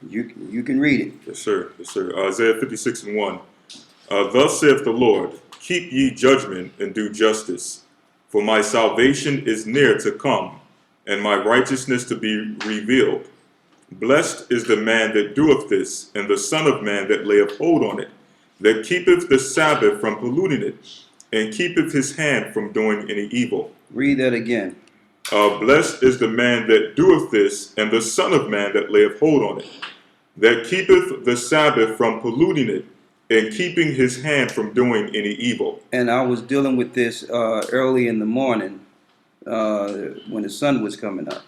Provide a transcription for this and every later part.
You can read it. Yes, sir. Yes, sir. Isaiah 56:1. Thus saith the Lord, keep ye judgment and do justice, for my salvation is near to come, and my righteousness to be revealed. Blessed is the man that doeth this, and the Son of Man that layeth hold on it, that keepeth the Sabbath from polluting it, and keepeth his hand from doing any evil. Read that again. Blessed is the man that doeth this, and the Son of Man that layeth hold on it, that keepeth the Sabbath from polluting it, and keeping his hand from doing any evil. And I was dealing with this early in the morning when the sun was coming up.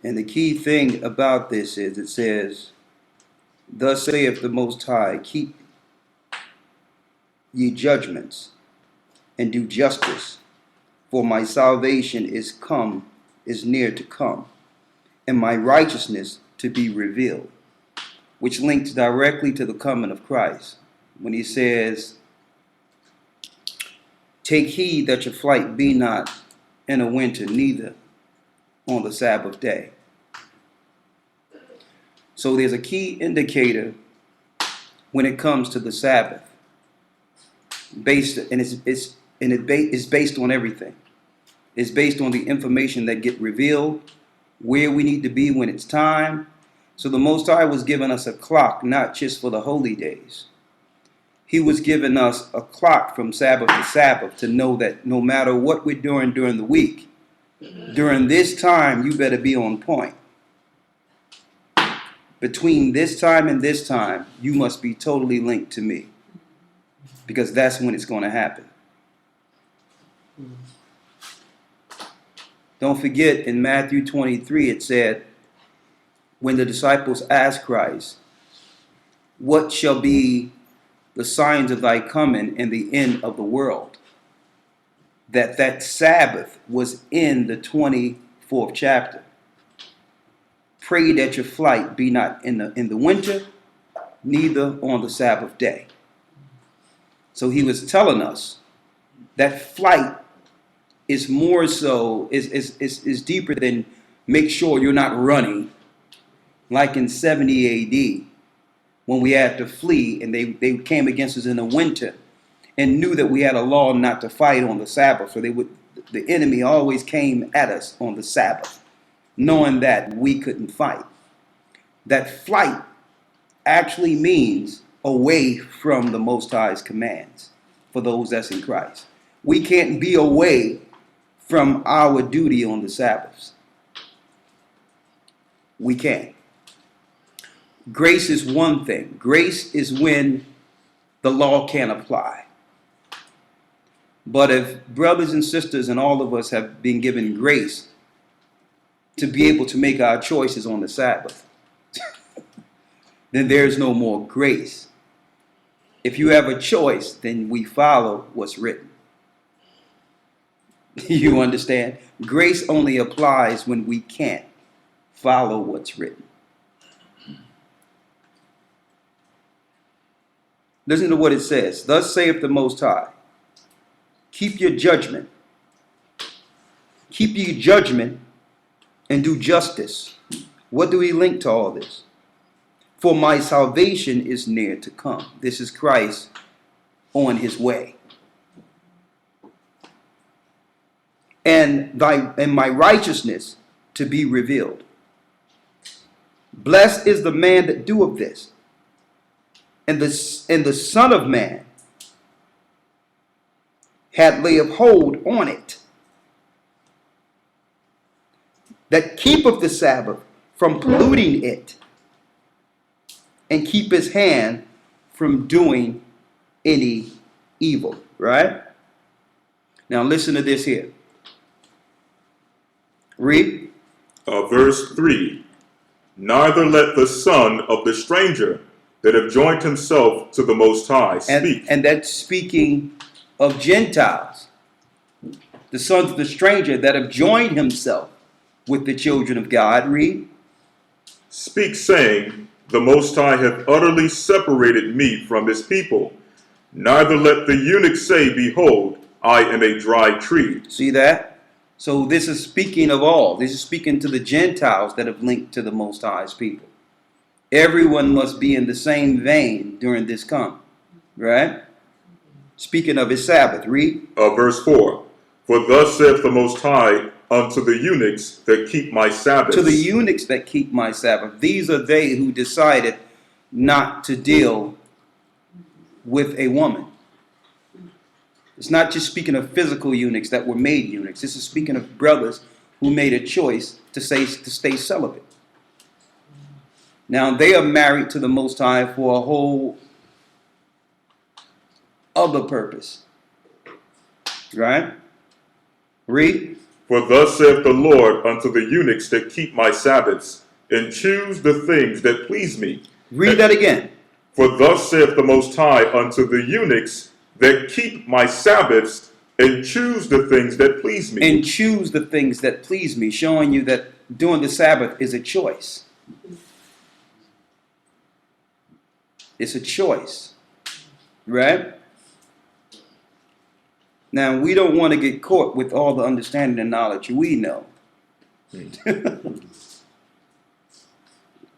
And the key thing about this is it says, thus saith the Most High, keep ye judgments and do justice, for my salvation is near to come, and my righteousness to be revealed. Which links directly to the coming of Christ when he says, take heed that your flight be not in a winter, neither on the Sabbath day. So there's a key indicator when it comes to the Sabbath, it's based on everything. It's based on the information that get revealed, where we need to be when it's time. So the Most High was giving us a clock, not just for the holy days. He was giving us a clock from Sabbath to Sabbath to know that no matter what we're doing during the week, during this time, you better be on point. Between this time and this time, you must be totally linked to me, because that's when it's going to happen. Don't forget, in Matthew 23, it said, when the disciples asked Christ, what shall be the signs of thy coming and the end of the world? That Sabbath was in the 24th chapter. Pray that your flight be not in the winter, neither on the Sabbath day. So he was telling us that flight is more so, is deeper than make sure you're not running like in 70 AD when we had to flee and they came against us in the winter and knew that we had a law not to fight on the Sabbath. So the enemy always came at us on the Sabbath, knowing that we couldn't fight. That flight actually means away from the Most High's commands for those that's in Christ. We can't be away from our duty on the Sabbaths. We can't. Grace is one thing. Grace is when the law can apply. But if brothers and sisters and all of us have been given grace to be able to make our choices on the Sabbath, then there's no more grace. If you have a choice, then we follow what's written. You understand? Grace only applies when we can't follow what's written. Listen to what it says. Thus saith the Most High, keep your judgment. Keep ye judgment and do justice. What do we link to all this? For my salvation is near to come. This is Christ on his way. And my righteousness to be revealed. Blessed is the man that doeth this, and the Son of Man had laid hold on it, that keepeth the Sabbath from polluting it, and keep his hand from doing any evil. Right? Now listen to this here. Read. Verse 3. Neither let the son of the stranger that have joined himself to the Most High speak. And that's speaking of Gentiles. The sons of the stranger that have joined himself with the children of God. Read. Speak, saying, the Most High hath utterly separated me from his people. Neither let the eunuch say, behold, I am a dry tree. See that? So this is speaking of all. This is speaking to the Gentiles that have linked to the Most High's people. Everyone must be in the same vein during this come. Right? Speaking of his Sabbath, read. Verse 4. For thus saith the Most High unto the eunuchs that keep my Sabbaths. To the eunuchs that keep my Sabbath. These are they who decided not to deal with a woman. It's not just speaking of physical eunuchs that were made eunuchs. This is speaking of brothers who made a choice to stay celibate. Now they are married to the Most High for a whole other purpose. Right? Read. For thus saith the Lord unto the eunuchs that keep my Sabbaths, and choose the things that please me. Read that again. For thus saith the Most High unto the eunuchs that keep my Sabbaths, and choose the things that please me. And choose the things that please me, showing you that doing the Sabbath is a choice. It's a choice. Right? Now, we don't want to get caught with all the understanding and knowledge we know.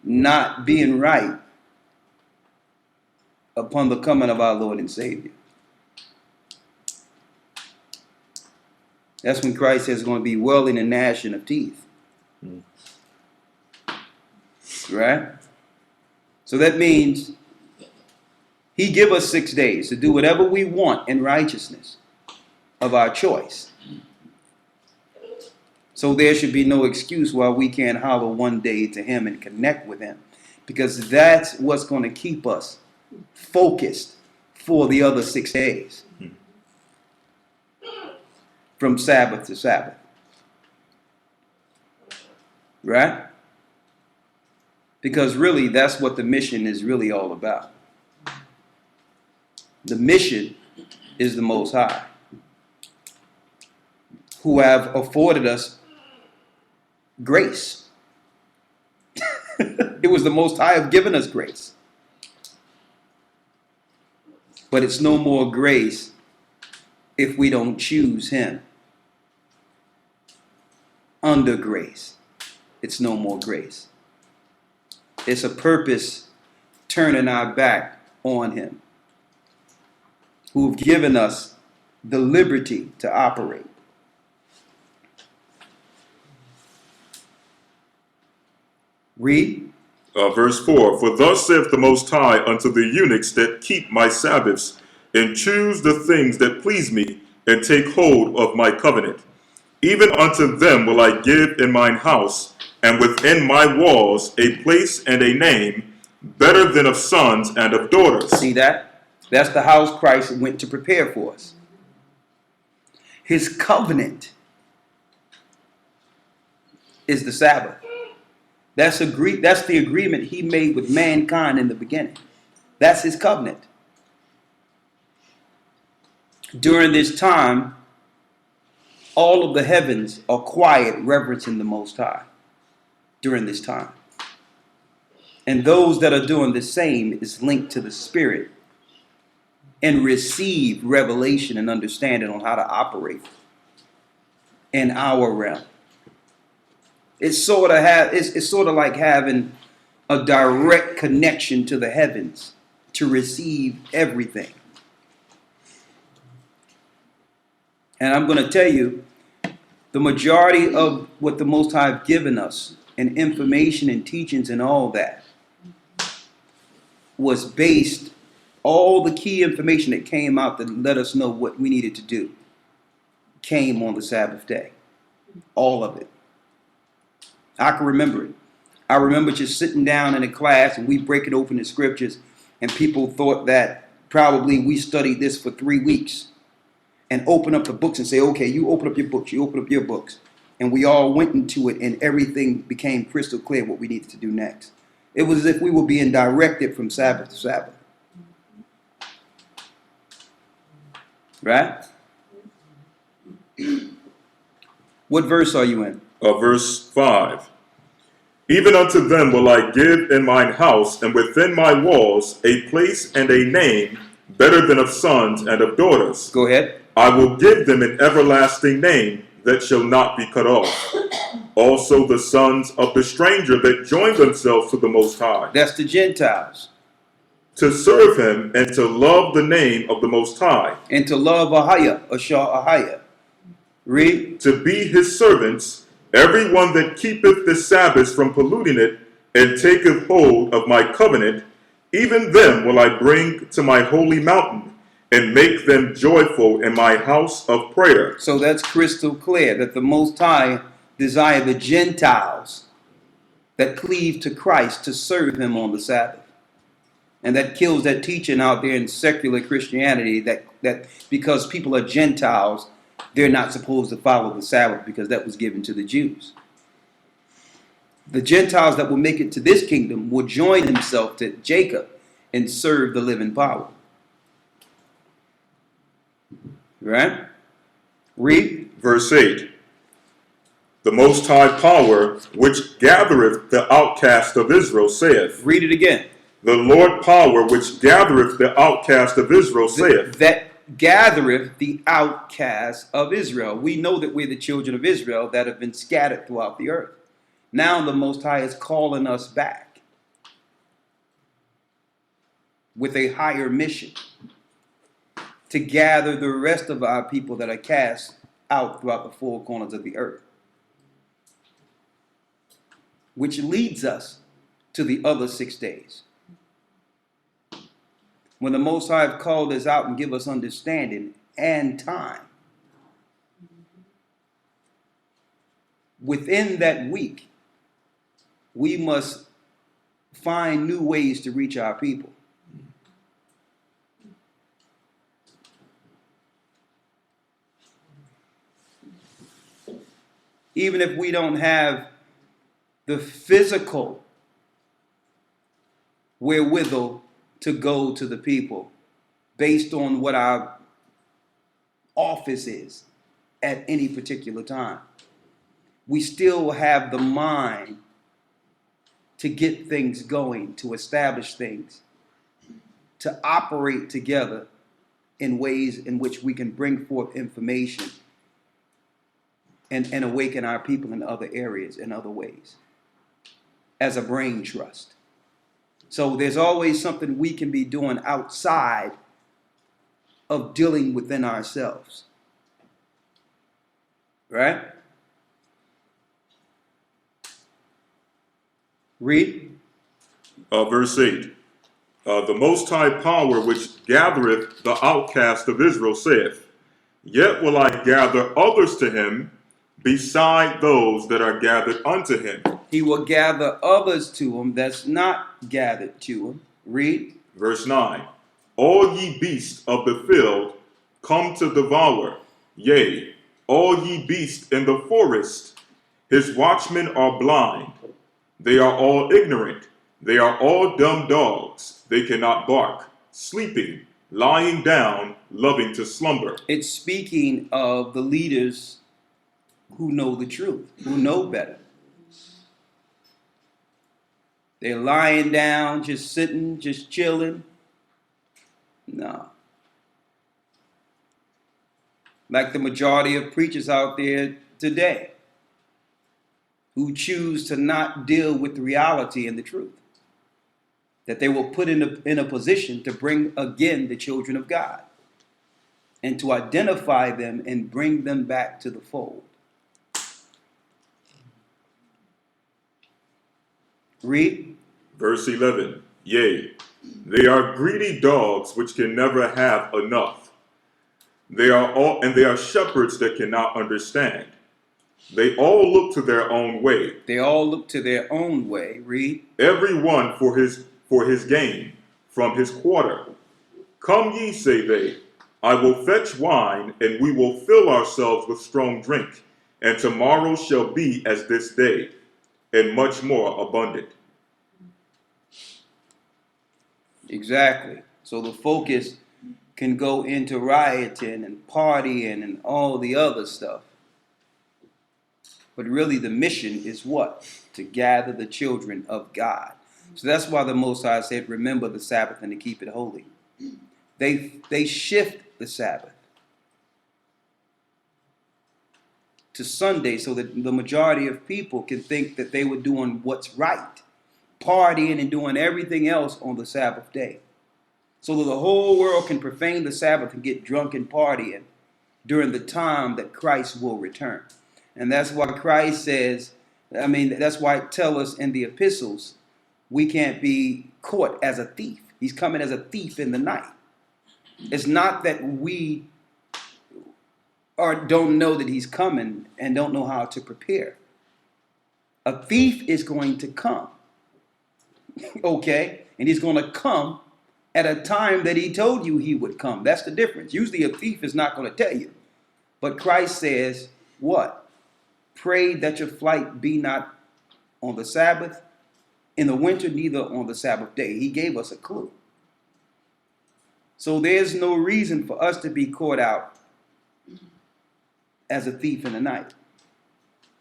Not being right upon the coming of our Lord and Savior. That's when Christ says it's going to be wailing and gnashing of teeth. Right? So that means he give us 6 days to do whatever we want in righteousness of our choice. So there should be no excuse why we can't holler one day to him and connect with him, because that's what's going to keep us focused for the other 6 days, from Sabbath to Sabbath. Right? Because really that's what the mission is really all about. The mission is the Most High, who have afforded us grace. It was the Most High have given us grace. But it's no more grace if we don't choose him. Under grace, it's no more grace. It's a purpose turning our back on him, who've given us the liberty to operate. Read. Verse 4. For thus saith the Most High unto the eunuchs that keep my Sabbaths, and choose the things that please me, and take hold of my covenant. Even unto them will I give in mine house, and within my walls, a place and a name, better than of sons and of daughters. See that? That's the house Christ went to prepare for us. His covenant is the Sabbath. That's the agreement he made with mankind in the beginning. That's his covenant. During this time, all of the heavens are quiet, reverencing the Most High during this time. And those that are doing the same is linked to the Spirit and receive revelation and understanding on how to operate in our realm. It's sort of like having a direct connection to the heavens to receive everything. And I'm going to tell you, the majority of what the Most High have given us, and information and teachings and all that, was based, all the key information that came out that let us know what we needed to do came on the Sabbath day. All of it. I can remember it. I remember just sitting down in a class and we break it open in scriptures, and people thought that probably we studied this for 3 weeks and open up the books and say, okay, you open up your books, you open up your books. And we all went into it and everything became crystal clear what we needed to do next. It was as if we were being directed from Sabbath to Sabbath. Right? What verse are you in? Verse 5. Even unto them will I give in mine house, and within my walls, a place and a name, better than of sons and of daughters. Go ahead. I will give them an everlasting name that shall not be cut off. Also the sons of the stranger that join themselves to the Most High, That's the Gentiles. to serve him and to love the name of the Most High, And to love Ahaya, Ashar Ahaya. Read. to be his servants, every one that keepeth the Sabbath from polluting it, and taketh hold of my covenant, even them will I bring to my holy mountain, and make them joyful in my house of prayer. So that's crystal clear that the Most High desire the Gentiles that cleave to Christ to serve him on the Sabbath. And that kills that teaching out there in secular Christianity that because people are Gentiles, they're not supposed to follow the Sabbath because that was given to the Jews. The Gentiles that will make it to this kingdom will join themselves to Jacob and serve the living power. Right? Read. Verse 8. The Most High power, which gathereth the outcast of Israel, saith. Read it again. The Lord power, which gathereth the outcast of Israel, saith. That gathereth the outcast of Israel. We know that we're the children of Israel that have been scattered throughout the earth. Now the Most High is calling us back with a higher mission to gather the rest of our people that are cast out throughout the four corners of the earth, which leads us to the other 6 days. When the Most High have called us out and give us understanding and time, within that week, we must find new ways to reach our people. Even if we don't have the physical wherewithal to go to the people based on what our office is at any particular time, we still have the mind to get things going, to establish things, to operate together in ways in which we can bring forth information and awaken our people in other areas, in other ways, as a brain trust. So there's always something we can be doing outside of dealing within ourselves. Right? Read. Verse 8. The Most High power, which gathereth the outcast of Israel, saith, Yet will I gather others to him beside those that are gathered unto him. He will gather others to him that's not gathered to him. Read. Verse 9. All ye beasts of the field come to devour, yea, all ye beasts in the forest. His watchmen are blind. They are all ignorant. They are all dumb dogs. They cannot bark, sleeping, lying down, loving to slumber. It's speaking of the leaders who know the truth, who know better. They're lying down, just sitting, just chilling. No. Like the majority of preachers out there today who choose to not deal with reality and the truth. That they will put in a position to bring again the children of God and to identify them and bring them back to the fold. Read. Verse 11. Yea, they are greedy dogs which can never have enough. They are shepherds that cannot understand. They all look to their own way. They all look to their own way. Read. Every one for his gain from his quarter. Come ye, say they, I will fetch wine, and we will fill ourselves with strong drink, and tomorrow shall be as this day, and much more abundant. Exactly. So the focus can go into rioting and partying and all the other stuff. But really the mission is what? To gather the children of God. So that's why the Most High said, remember the Sabbath and to keep it holy. They shift the Sabbath to Sunday so that the majority of people can think that they were doing what's right, partying and doing everything else on the Sabbath day. So that the whole world can profane the Sabbath and get drunk and partying during the time that Christ will return. And that's why Christ says, that's why it tells us in the epistles, we can't be caught as a thief. He's coming as a thief in the night. It's not that we don't know that he's coming and don't know how to prepare. A thief is going to come, okay? And he's going to come at a time that he told you he would come. That's the difference. Usually a thief is not going to tell you. But Christ says, what? Pray that your flight be not on the Sabbath, in the winter, neither on the Sabbath day. He gave us a clue. So there's no reason for us to be caught out as a thief in the night,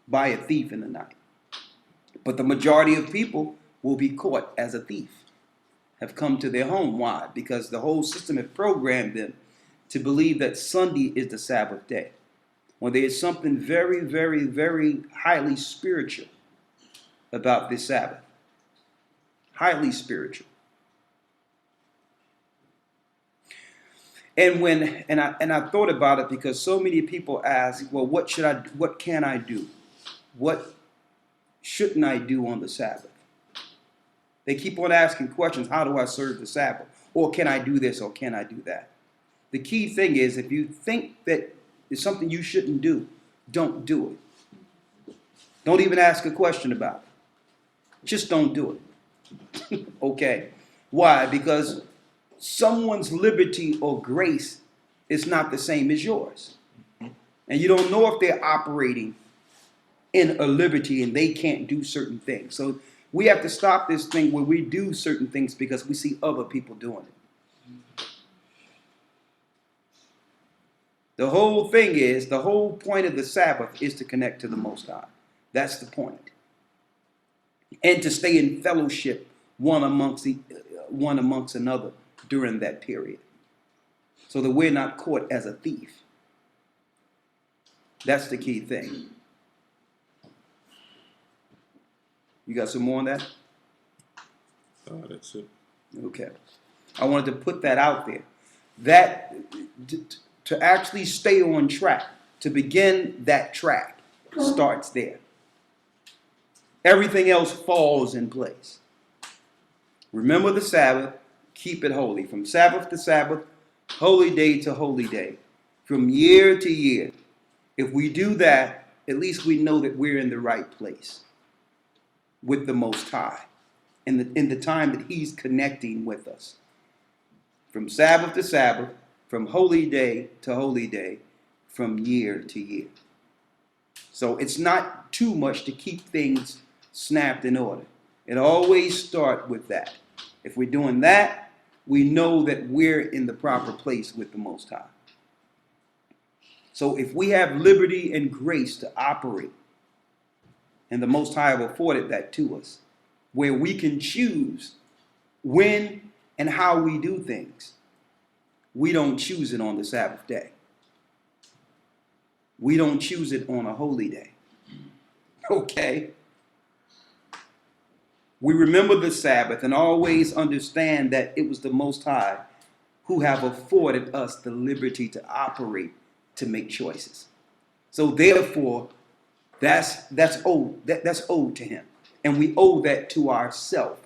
by a thief in the night. But the majority of people will be caught as a thief, have come to their home. Why? Because the whole system has programmed them to believe that Sunday is the Sabbath day, when there is something very, very, very highly spiritual about this Sabbath. Highly spiritual. And I thought about it because so many people ask, well, what can I do? What shouldn't I do on the Sabbath? They keep on asking questions, how do I serve the Sabbath? Or can I do this or can I do that? The key thing is, if you think that it's something you shouldn't do, don't do it. Don't even ask a question about it. Just don't do it. Okay? Why? Because someone's liberty or grace is not the same as yours. And you don't know if they're operating in a liberty and they can't do certain things. So we have to stop this thing where we do certain things because we see other people doing it. The whole thing is, the whole point of the Sabbath is to connect to the Most High. That's the point. And to stay in fellowship one amongst another during that period, so that we're not caught as a thief. That's the key thing. You got some more on that? That's it. Okay. I wanted to put that out there. That to actually stay on track, to begin that track, starts there. Everything else falls in place. Remember the Sabbath, keep it holy. From Sabbath to Sabbath, holy day to holy day, from year to year. If we do that, at least we know that we're in the right place with the Most High in the time that He's connecting with us. From Sabbath to Sabbath, from holy day to holy day, from year to year. So it's not too much to keep things snapped in order. It always starts with that. If we're doing that, we know that we're in the proper place with the Most High. So if we have liberty and grace to operate, and the Most High have afforded that to us, where we can choose when and how we do things, we don't choose it on the Sabbath day. We don't choose it on a holy day. Okay? We remember the Sabbath and always understand that it was the Most High who have afforded us the liberty to operate, to make choices. So therefore, that's owed to Him. And we owe that to ourselves,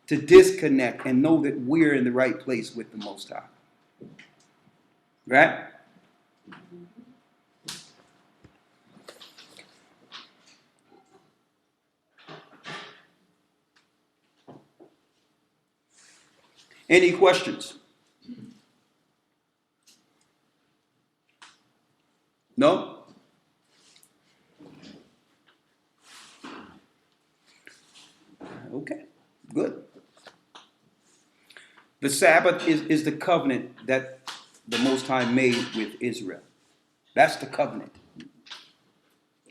to disconnect and know that we're in the right place with the Most High. Right? Any questions? No? Okay, good. The Sabbath is the covenant that the Most High made with Israel. That's the covenant.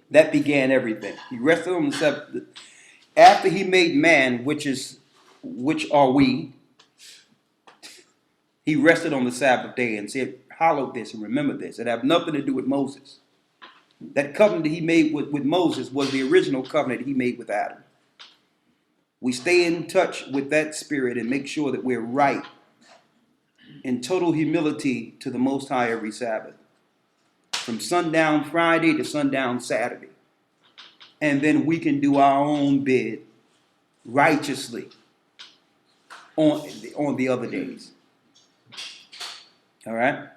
That began everything. He rested on the Sabbath. After He made man, which are we, He rested on the Sabbath day and said, hallow this and remember this. It had nothing to do with Moses. That covenant that he made with Moses was the original covenant he made with Adam. We stay in touch with that spirit and make sure that we're right in total humility to the Most High every Sabbath, from sundown Friday to sundown Saturday. And then we can do our own bid righteously on the other days. All right?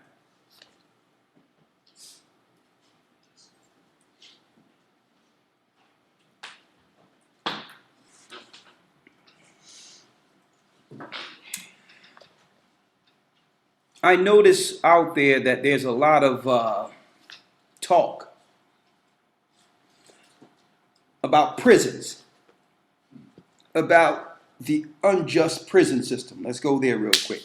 I notice out there that there's a lot of talk about prisons, about the unjust prison system. Let's go there real quick.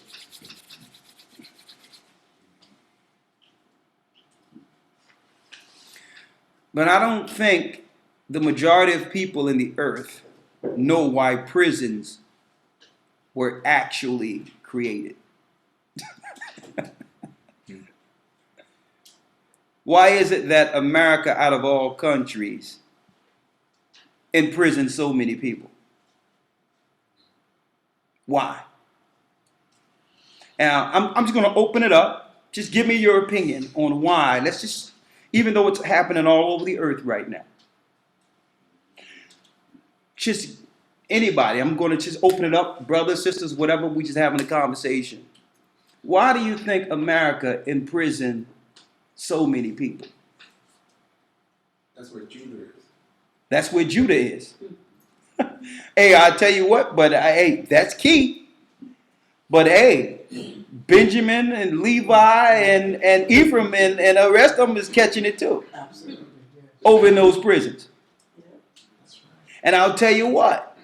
But I don't think the majority of people in the earth know why prisons were actually created. Why is it that America, out of all countries, imprisons so many people? Why? Now, I'm just going to open it up. Just give me your opinion on why. Let's just, even though it's happening all over the earth right now. Just anybody, I'm going to just open it up, brothers, sisters, whatever, we just having a conversation. Why do you think America imprisoned so many people? That's where Judah is. That's where Judah is. Hey, I'll tell you what, but hey, that's key. But hey, Benjamin and Levi and Ephraim and the rest of them is catching it too. Absolutely. Yes. Over in those prisons. Yeah, that's right. And I'll tell you what,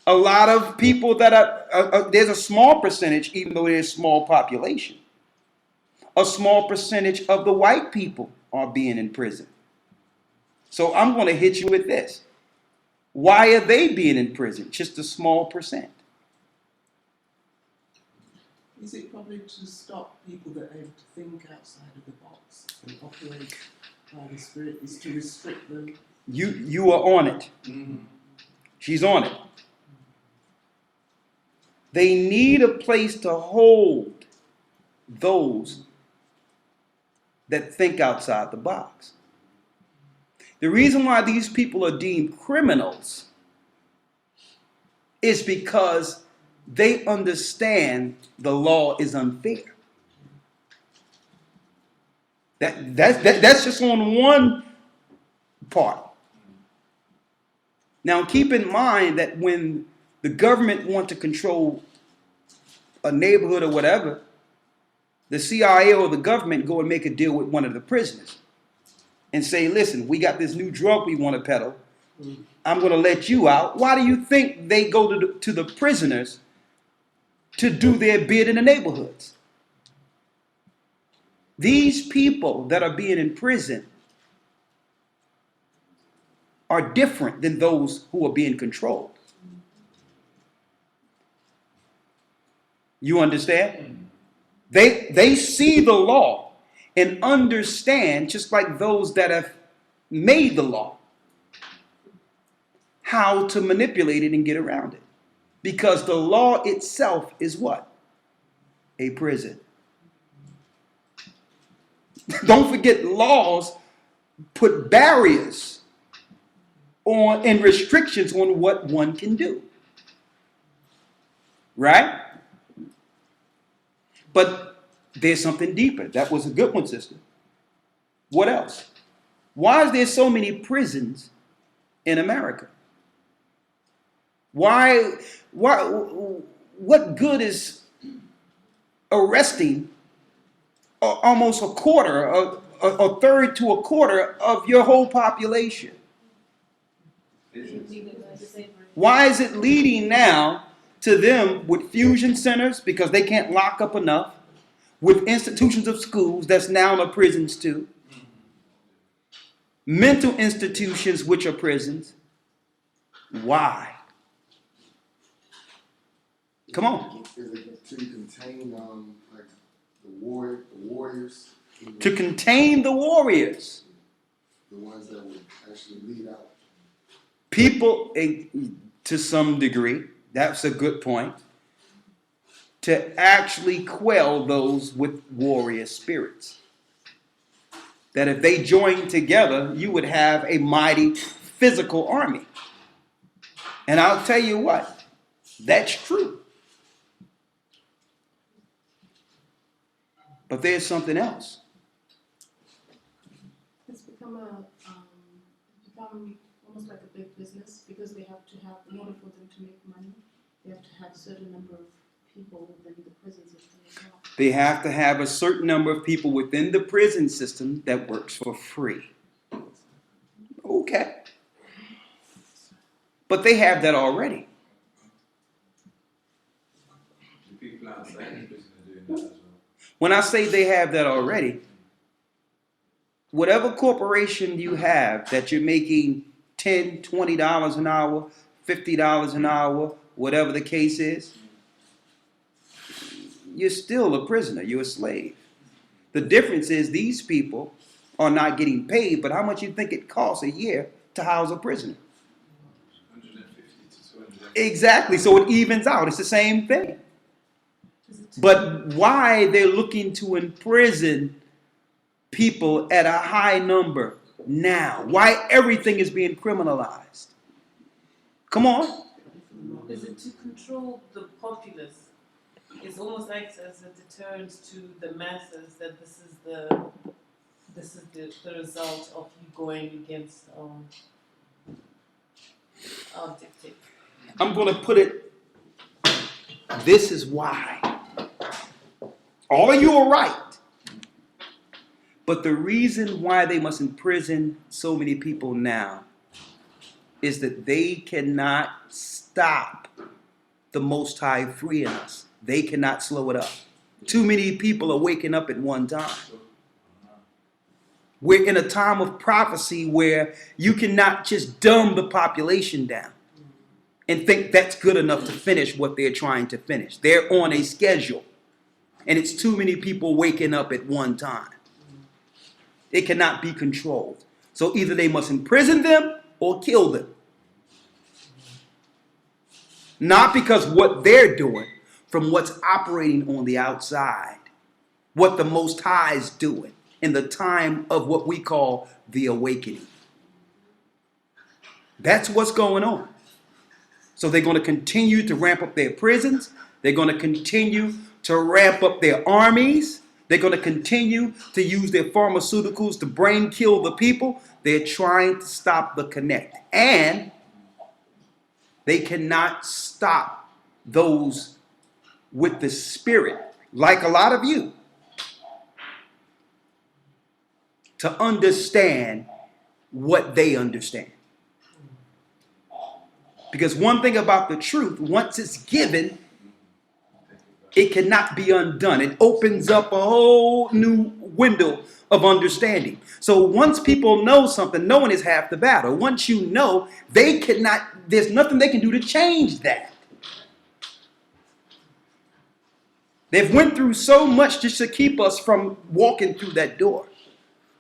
a lot of people that are, there's a small percentage, even though there's a small population, a small percentage of the white people are being in prison. So I'm going to hit you with this. Why are they being in prison? Just a small percent. Is it probably to stop people that are able to think outside of the box and operate by the Spirit? Is to restrict them? You are on it. Mm-hmm. She's on it. They need a place to hold those that think outside the box. The reason why these people are deemed criminals is because they understand the law is unfair. That's just on one part. Now keep in mind that when the government wants to control a neighborhood or whatever, the CIA or the government go and make a deal with one of the prisoners and say, listen, we got this new drug we want to peddle. I'm going to let you out. Why do you think they go to the prisoners to do their bid in the neighborhoods? These people that are being in prison are different than those who are being controlled. You understand? They see the law and understand, just like those that have made the law, how to manipulate it and get around it. Because the law itself is what? A prison. Don't forget, laws put barriers on and restrictions on what one can do. Right? But there's something deeper. That was a good one, sister. What else? Why is there so many prisons in America? Why, what good is arresting almost a quarter, a third to a quarter of your whole population? Why is it leading now to them with fusion centers, because they can't lock up enough, with institutions of schools that's now the prisons too, mental institutions which are prisons? Why? Come on. Is it to contain like the warriors? to contain the warriors. The ones that would actually lead out. People, to some degree, that's a good point, to actually quell those with warrior spirits. That if they joined together, you would have a mighty physical army. And I'll tell you what, that's true. But there's something else. It's become almost like a big business because they have to have, in order for them to make money, they have to have a certain number of people within the prison system as well. They have to have a certain number of people within the prison system that works for free. Okay. But they have that already. The people outside the prison are doing that as well. When I say they have that already, whatever corporation you have that you're making $10, $20 an hour, $50 an hour, whatever the case is, you're still a prisoner, you're a slave. The difference is these people are not getting paid, but how much you think it costs a year to house a prisoner? 150 to 200. Exactly, so it evens out, it's the same thing. But why they're looking to imprison people at a high number now? Why everything is being criminalized? Come on. Is it to control the populace? It's almost like as a deterrent to the masses that this is the result of you going against our dictate. I'm going to put it, this is why. All of you are right. But the reason why they must imprison so many people now is that they cannot stop the Most High freeing us. They cannot slow it up. Too many people are waking up at one time. We're in a time of prophecy where you cannot just dumb the population down and think that's good enough to finish what they're trying to finish. They're on a schedule. And it's too many people waking up at one time. It cannot be controlled. So either they must imprison them or kill them. Not because what they're doing, from what's operating on the outside. What the Most High is doing in the time of what we call the awakening. That's what's going on. So they're going to continue to ramp up their prisons. They're going to continue to ramp up their armies. They're going to continue to use their pharmaceuticals to brain kill the people. They're trying to stop the connect. And they cannot stop those with the spirit, like a lot of you, to understand what they understand. Because one thing about the truth, once it's given, it cannot be undone. It opens up a whole new window of understanding. So once people know something, knowing is half the battle. Once you know, they cannot, there's nothing they can do to change that. They've went through so much just to keep us from walking through that door.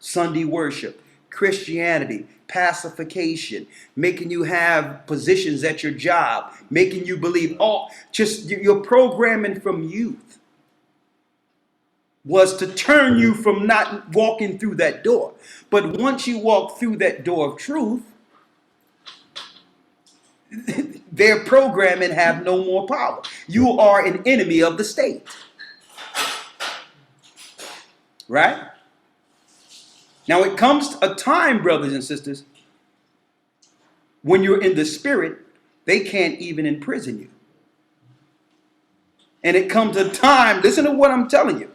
Sunday worship, Christianity, pacification, making you have positions at your job, making you believe just your programming from youth was to turn you from not walking through that door. But once you walk through that door of truth, their programming have no more power. You are an enemy of the state. Right? Now it comes a time, brothers and sisters, when you're in the spirit, they can't even imprison you. And it comes a time, listen to what I'm telling you.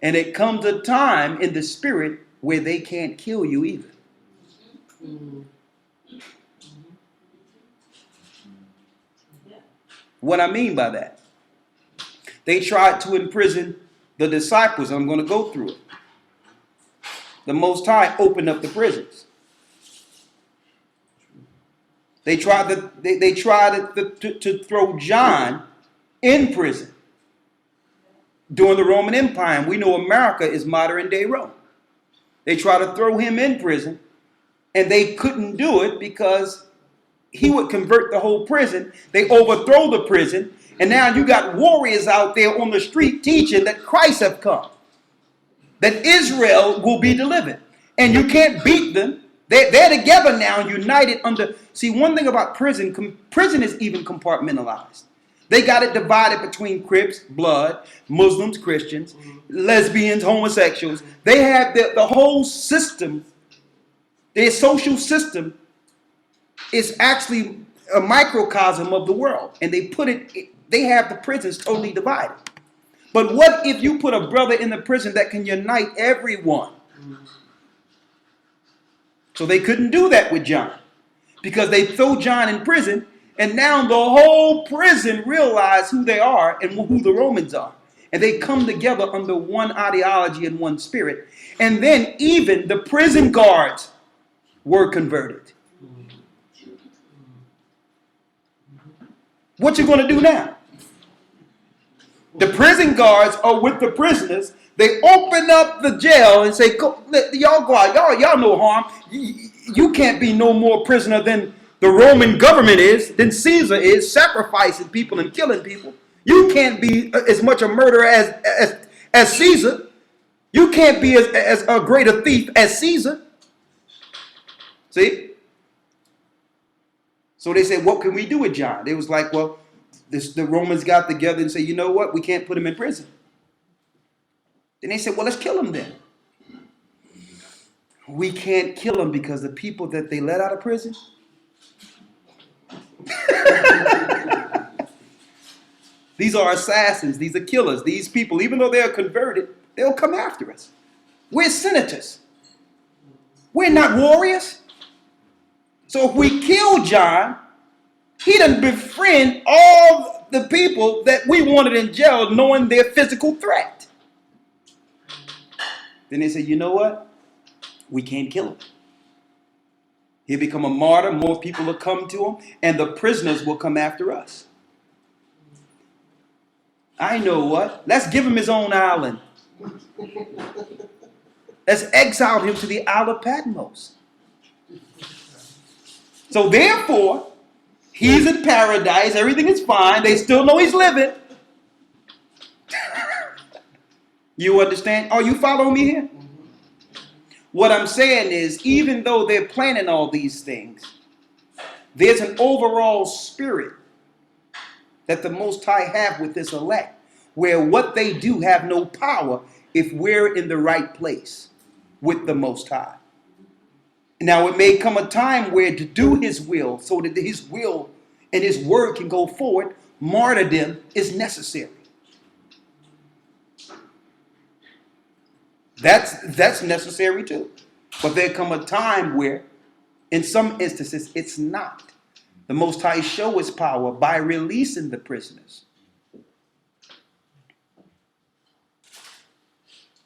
And it comes a time in the spirit where they can't kill you either. What I mean by that, they tried to imprison the disciples. I'm going to go through it. The Most High opened up the prisons. They tried to throw John in prison. during the Roman Empire. And we know America is modern day Rome. They try to throw him in prison, and they couldn't do it because he would convert the whole prison. They overthrow the prison, and now you got warriors out there on the street teaching that Christ have come, that Israel will be delivered. And you can't beat them. They're together now, united under. See, one thing about prison, prison is even compartmentalized. They got it divided between Crips, blood, Muslims, Christians, lesbians, homosexuals. They have the whole system. Their social system is actually a microcosm of the world. And they have the prisons totally divided. But what if you put a brother in the prison that can unite everyone? So they couldn't do that with John, because they throw John in prison, and now the whole prison realize who they are and who the Romans are. And they come together under one ideology and one spirit. And then even the prison guards were converted. What you going to do now? The prison guards are with the prisoners. They open up the jail and say, y'all go out. Y'all no harm. You can't be no more prisoner than the Roman government is, than Caesar is, sacrificing people and killing people. You can't be as much a murderer as Caesar. You can't be as a greater thief as Caesar. See? So they said, what can we do with John? They was like, well, the Romans got together and said, you know what? We can't put him in prison. Then they said, well, let's kill him then. We can't kill him because the people that they let out of prison, these are assassins. These are killers. These people, even though they are converted, they'll come after us. We're senators. We're not warriors. So if we kill John, he doesn't befriend all the people that we wanted in jail, knowing their physical threat. Then they said, you know what? We can't kill him. He'll become a martyr. More people will come to him, and the prisoners will come after us. I know what? Let's give him his own island. Let's exile him to the Isle of Patmos. So therefore, he's in paradise. Everything is fine. They still know he's living. You understand? Are you following me here? What I'm saying is, even though they're planning all these things, there's an overall spirit that the Most High have with this elect, where what they do have no power if we're in the right place with the Most High. Now, it may come a time where to do his will, so that his will and his word can go forward, martyrdom is necessary. That's necessary too. But there come a time where, in some instances, it's not. The Most High show his power by releasing the prisoners.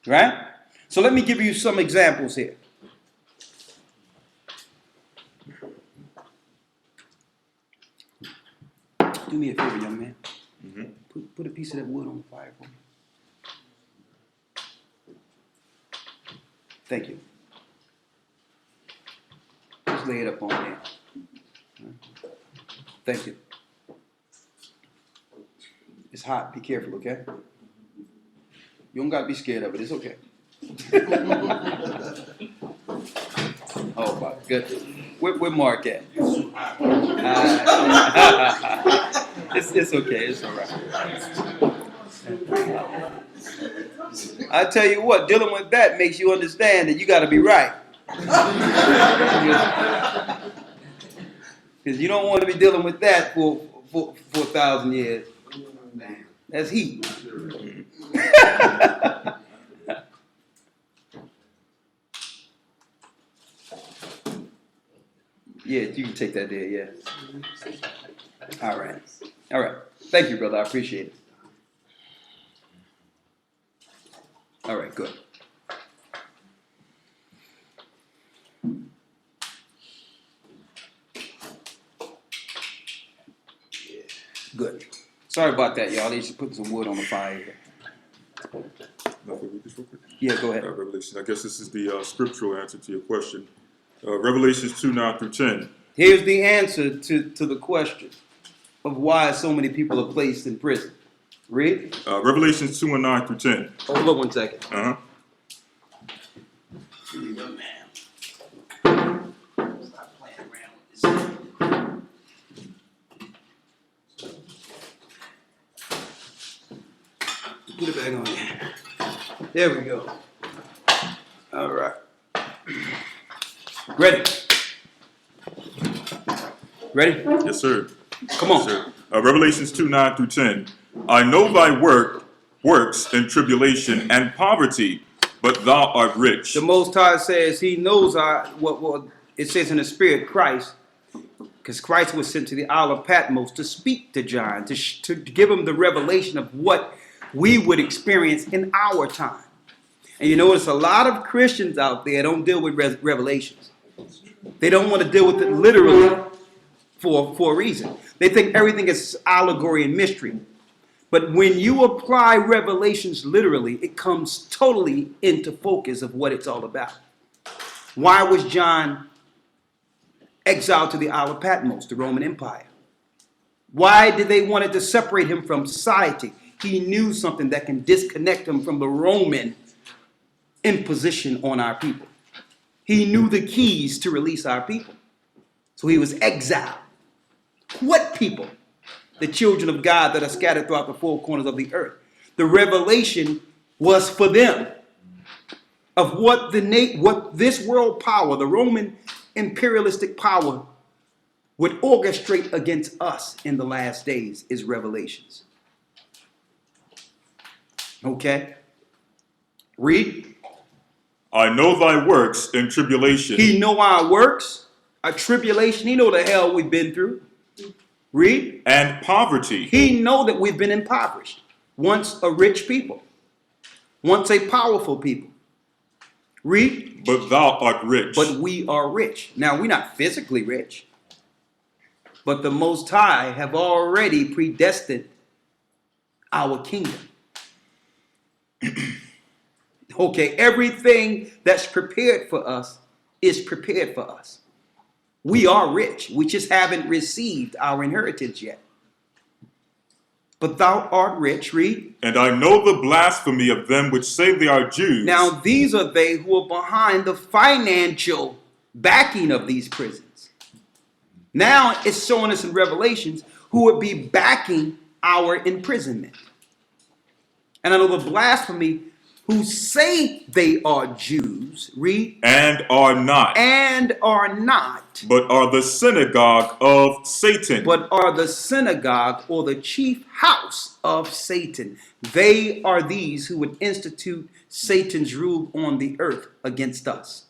Right? So let me give you some examples here. Do me a favor, young man. Put a piece of that wood on the fire for me. Thank you. Just lay it up on there. Thank you. It's hot. Be careful, okay? You don't got to be scared of it. It's okay. Oh, my goodness. Where Mark at? It's okay. It's all right. I tell you what, dealing with that makes you understand that you got to be right. Because you don't want to be dealing with that for 1,000 years. That's heat. Yeah, you can take that there, yeah. All right. All right. Thank you, brother. I appreciate it. All right, good. Good. Sorry about that, y'all. They just putting some wood on the fire here. Not to read this real quick. Yeah, go ahead. Revelation. I guess this is the scriptural answer to your question. Revelations 2:9-10. Here's the answer to the question of why so many people are placed in prison. Read. Revelations 2:9-10. Hold on one second. Uh-huh. Stop playing around with this. Put it back on there. There we go. All right. Ready? Ready? Yes, sir. Come on. Yes, sir. Revelations 2:9-10. I know thy works in tribulation and poverty, but thou art rich. The Most High says he knows what it says in the Spirit, Christ, because Christ was sent to the Isle of Patmos to speak to John, to give him the revelation of what we would experience in our time. And you notice a lot of Christians out there don't deal with revelations. They don't want to deal with it literally for a reason. They think everything is allegory and mystery. But when you apply revelations literally, it comes totally into focus of what it's all about. Why was John exiled to the Isle of Patmos, the Roman Empire? Why did they want to separate him from society? He knew something that can disconnect him from the Roman imposition on our people. He knew the keys to release our people. So he was exiled. What people? The children of God that are scattered throughout the four corners of the earth. The revelation was for them of what this world power, the Roman imperialistic power, would orchestrate against us in the last days is revelations. Okay? Read. I know thy works in tribulation. He know our works, our tribulation. He know the hell we've been through. Read. And poverty. He know that we've been impoverished. Once a rich people. Once a powerful people. Read. But thou art rich. But we are rich. Now, we're not physically rich. But the Most High have already predestined our kingdom. Okay, everything that's prepared for us is prepared for us. We are rich. We just haven't received our inheritance yet. But thou art rich, read. And I know the blasphemy of them which say they are Jews. Now these are they who are behind the financial backing of these prisons. Now it's showing us in Revelations who would be backing our imprisonment. And I know the blasphemy who say they are Jews, read. And are not. And are not. But are the synagogue of Satan. But are the synagogue or the chief house of Satan. They are these who would institute Satan's rule on the earth against us.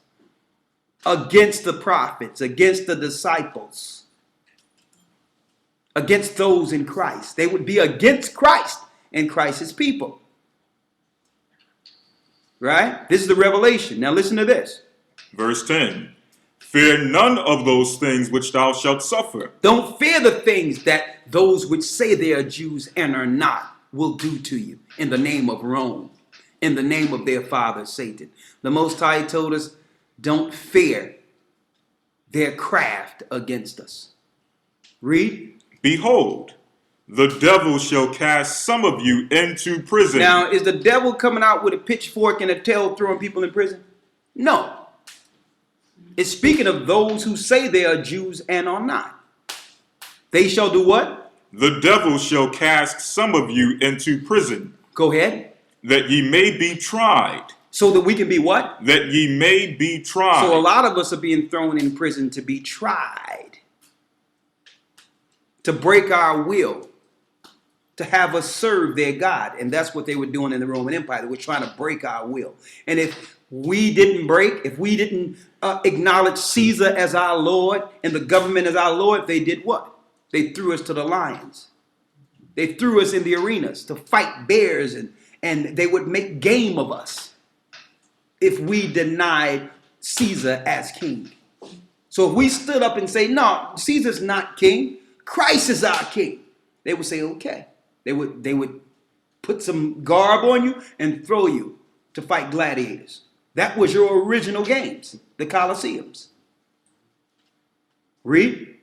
Against the prophets, against the disciples. Against those in Christ. They would be against Christ and Christ's people. Right? This is the revelation. Now listen to this. Verse 10. Fear none of those things which thou shalt suffer. Don't fear the things that those which say they are Jews and are not will do to you in the name of Rome, in the name of their father Satan. The Most High told us, don't fear their craft against us. Read. Behold, the devil shall cast some of you into prison. Now, is the devil coming out with a pitchfork and a tail throwing people in prison? No. It's speaking of those who say they are Jews and are not. They shall do what? The devil shall cast some of you into prison. Go ahead. That ye may be tried. So that we can be what? That ye may be tried. So a lot of us are being thrown in prison to be tried. To break our will. To have us serve their God. And that's what they were doing in the Roman Empire. They were trying to break our will. And if we didn't break, if we didn't acknowledge Caesar as our Lord and the government as our Lord, they did what? They threw us to the lions. They threw us in the arenas to fight bears, and they would make game of us if we denied Caesar as king. So if we stood up and say, no, Caesar's not king, Christ is our king, they would say, okay. They would put some garb on you and throw you to fight gladiators. That was your original games, the Colosseums. Read.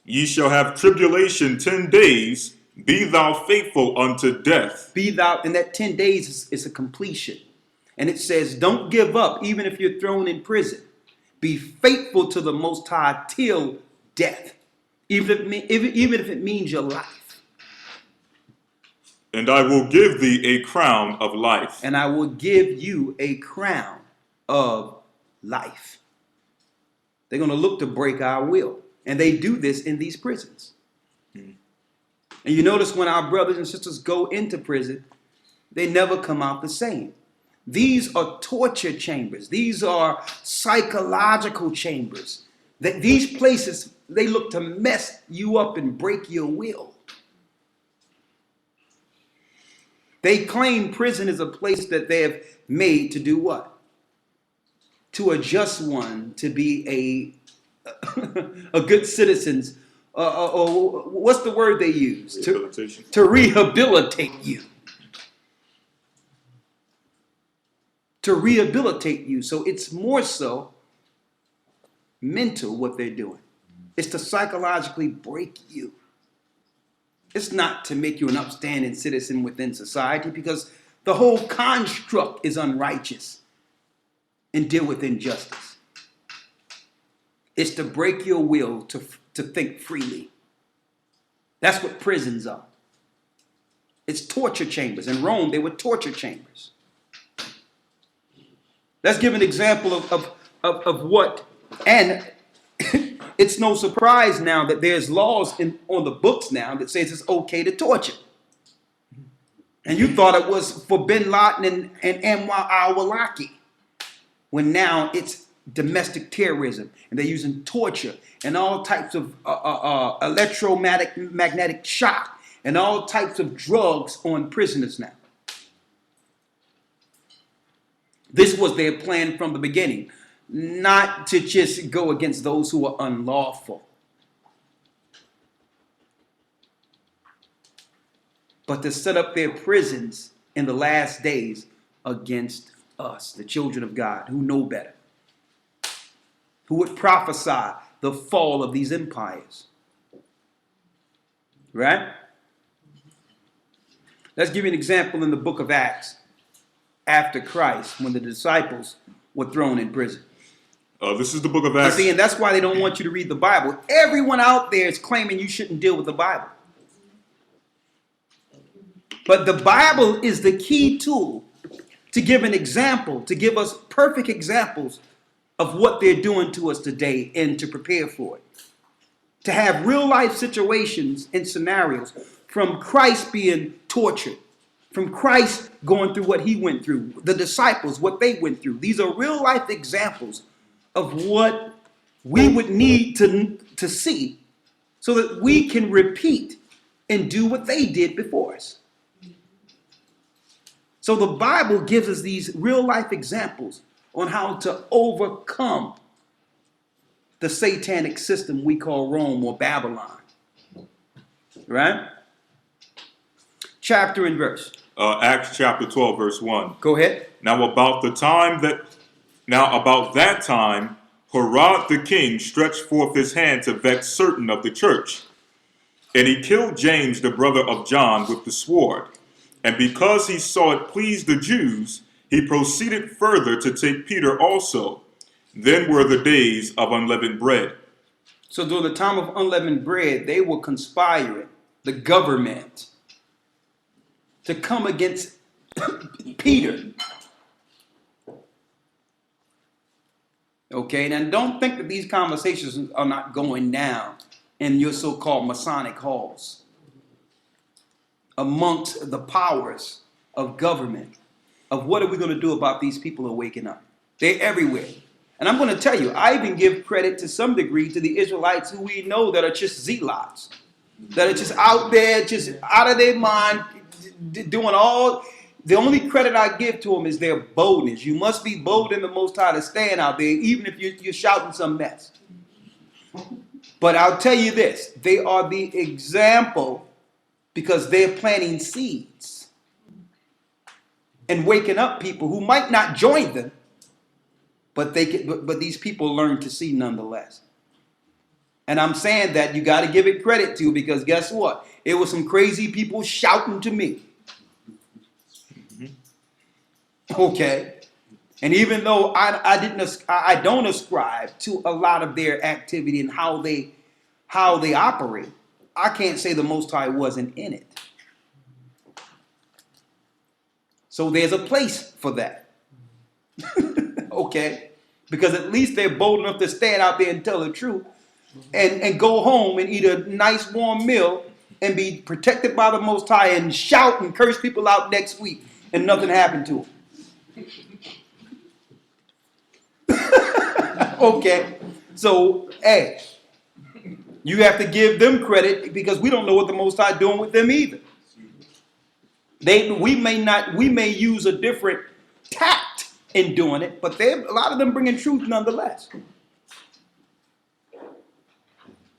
Ye shall have tribulation 10 days. Be thou faithful unto death. Be thou, and that 10 days is a completion. And it says, don't give up, even if you're thrown in prison. Be faithful to the Most High till death, even if it means your life. And I will give thee a crown of life. And I will give you a crown of life. They're going to look to break our will. And they do this in these prisons. And you notice when our brothers and sisters go into prison, they never come out the same. These are torture chambers. These are psychological chambers. These places, they look to mess you up and break your will. They claim prison is a place that they have made to do what? To adjust one to be a good citizen. Or what's the word they use? Rehabilitation. To rehabilitate you. To rehabilitate you. So it's more so mental what they're doing. It's to psychologically break you. It's not to make you an upstanding citizen within society, because the whole construct is unrighteous and deal with injustice. It's to break your will to think freely. That's what prisons are. It's torture chambers. In Rome, they were torture chambers. Let's give an example of what, and it's no surprise now that there's laws on the books now that says it's okay to torture. And you thought it was for Bin Laden and Anwar al-Awlaki, when now it's domestic terrorism, and they're using torture and all types of electromagnetic shock and all types of drugs on prisoners now. This was their plan from the beginning, not to just go against those who are unlawful, but to set up their prisons in the last days against us, the children of God, who know better, who would prophesy the fall of these empires. Right? Let's give you an example in the book of Acts after Christ, when the disciples were thrown in prison. This is the book of Acts. See, and that's why they don't want you to read the Bible. Everyone out there is claiming you shouldn't deal with the Bible. But the Bible is the key tool to give an example, to give us perfect examples of what they're doing to us today and to prepare for it. To have real life situations and scenarios from Christ being tortured, from Christ going through what he went through, the disciples, what they went through. These are real life examples of what we would need to see so that we can repeat and do what they did before us. So the Bible gives us these real life examples on how to overcome the satanic system we call Rome or Babylon. Right? Chapter and verse. Acts chapter 12, verse 1. Go ahead. Now about that time, Herod the king stretched forth his hand to vex certain of the church. And he killed James, the brother of John, with the sword. And because he saw it pleased the Jews, he proceeded further to take Peter also. Then were the days of unleavened bread. So during the time of unleavened bread, they were conspiring, the government, to come against Peter. Okay, now don't think that these conversations are not going down in your so-called Masonic halls amongst the powers of government, of what are we going to do about these people who are waking up. They're everywhere. And I'm going to tell you, I even give credit to some degree to the Israelites who we know that are just zealots, that are just out there, just out of their mind, doing all. The only credit I give to them is their boldness. You must be bold in the Most High to stand out there, even if you're shouting some mess. But I'll tell you this, they are the example because they're planting seeds. and waking up people who might not join them, but but these people learn to see nonetheless. And I'm saying that you got to give it credit to, because guess what? It was some crazy people shouting to me. Okay. And even though I don't ascribe to a lot of their activity and how they operate, I can't say the Most High wasn't in it. So there's a place for that. Okay? Because at least they're bold enough to stand out there and tell the truth and go home and eat a nice warm meal and be protected by the Most High and shout and curse people out next week and nothing happened to them. Okay, so hey, you have to give them credit, because we don't know what the Most High doing with them either. We may use a different tact in doing it, but a lot of them bringing truth nonetheless.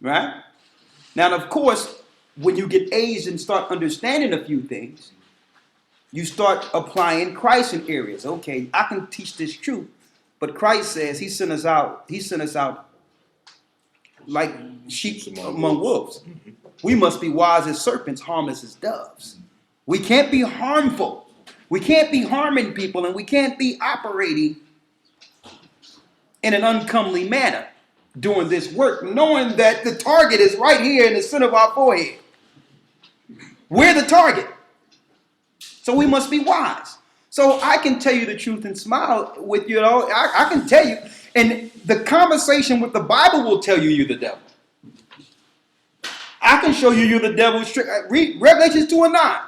Right? Now, of course, when you get aged and start understanding a few things, you start applying Christ in areas. Okay, I can teach this truth, but Christ says he sent us out like sheep among wolves. We must be wise as serpents, harmless as doves. We can't be harmful. We can't be harming people, and we can't be operating in an uncomely manner doing this work, knowing that the target is right here in the center of our forehead. We're the target. So we must be wise. So I can tell you the truth and smile with you. I can tell you. And the conversation with the Bible will tell you you're the devil. I can show you you're the devil. Read Revelations 2 and 9.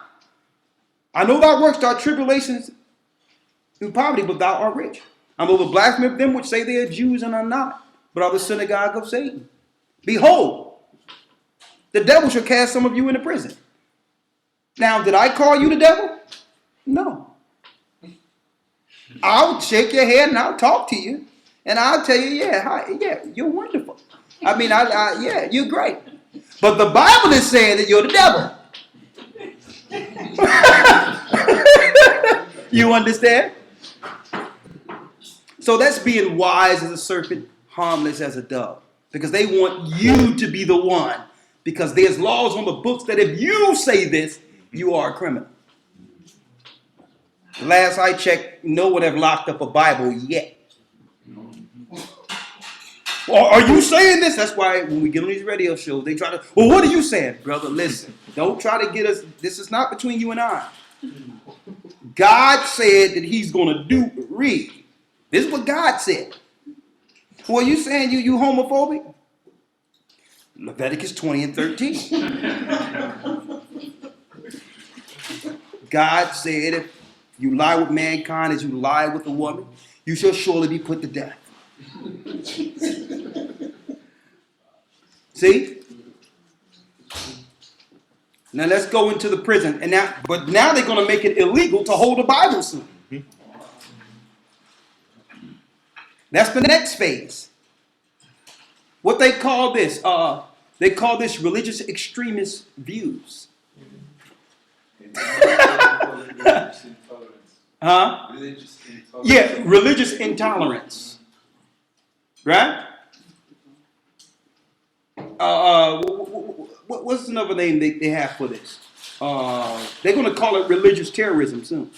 I know thy works, thy tribulations and poverty, but thou art rich. I'm over blasphemy of them which say they are Jews and are not, but are the synagogue of Satan. Behold, the devil shall cast some of you into prison. Now, did I call you the devil? No. I'll shake your hand and I'll talk to you. And I'll tell you, yeah, you're wonderful. I mean, yeah, you're great. But the Bible is saying that you're the devil. You understand? So that's being wise as a serpent, harmless as a dove. Because they want you to be the one. Because there's laws on the books that if you say this, you are a criminal. Last I checked, no one have locked up a Bible yet. Well, are you saying this? That's why when we get on these radio shows, they try to, well, what are you saying? Brother, listen, don't try to get us, this is not between you and I. God said that he's going to read. This is what God said. Well, are you saying you homophobic? Leviticus 20 and 13. God said if you lie with mankind as you lie with a woman, you shall surely be put to death. See? Now let's go into the prison. But now they're going to make it illegal to hold a Bible soon. That's the next phase. What they call this? They call this religious extremist views. Religious intolerance. Huh? Religious intolerance. Yeah, religious intolerance. Right? What's another name they have for this? They're going to call it religious terrorism soon.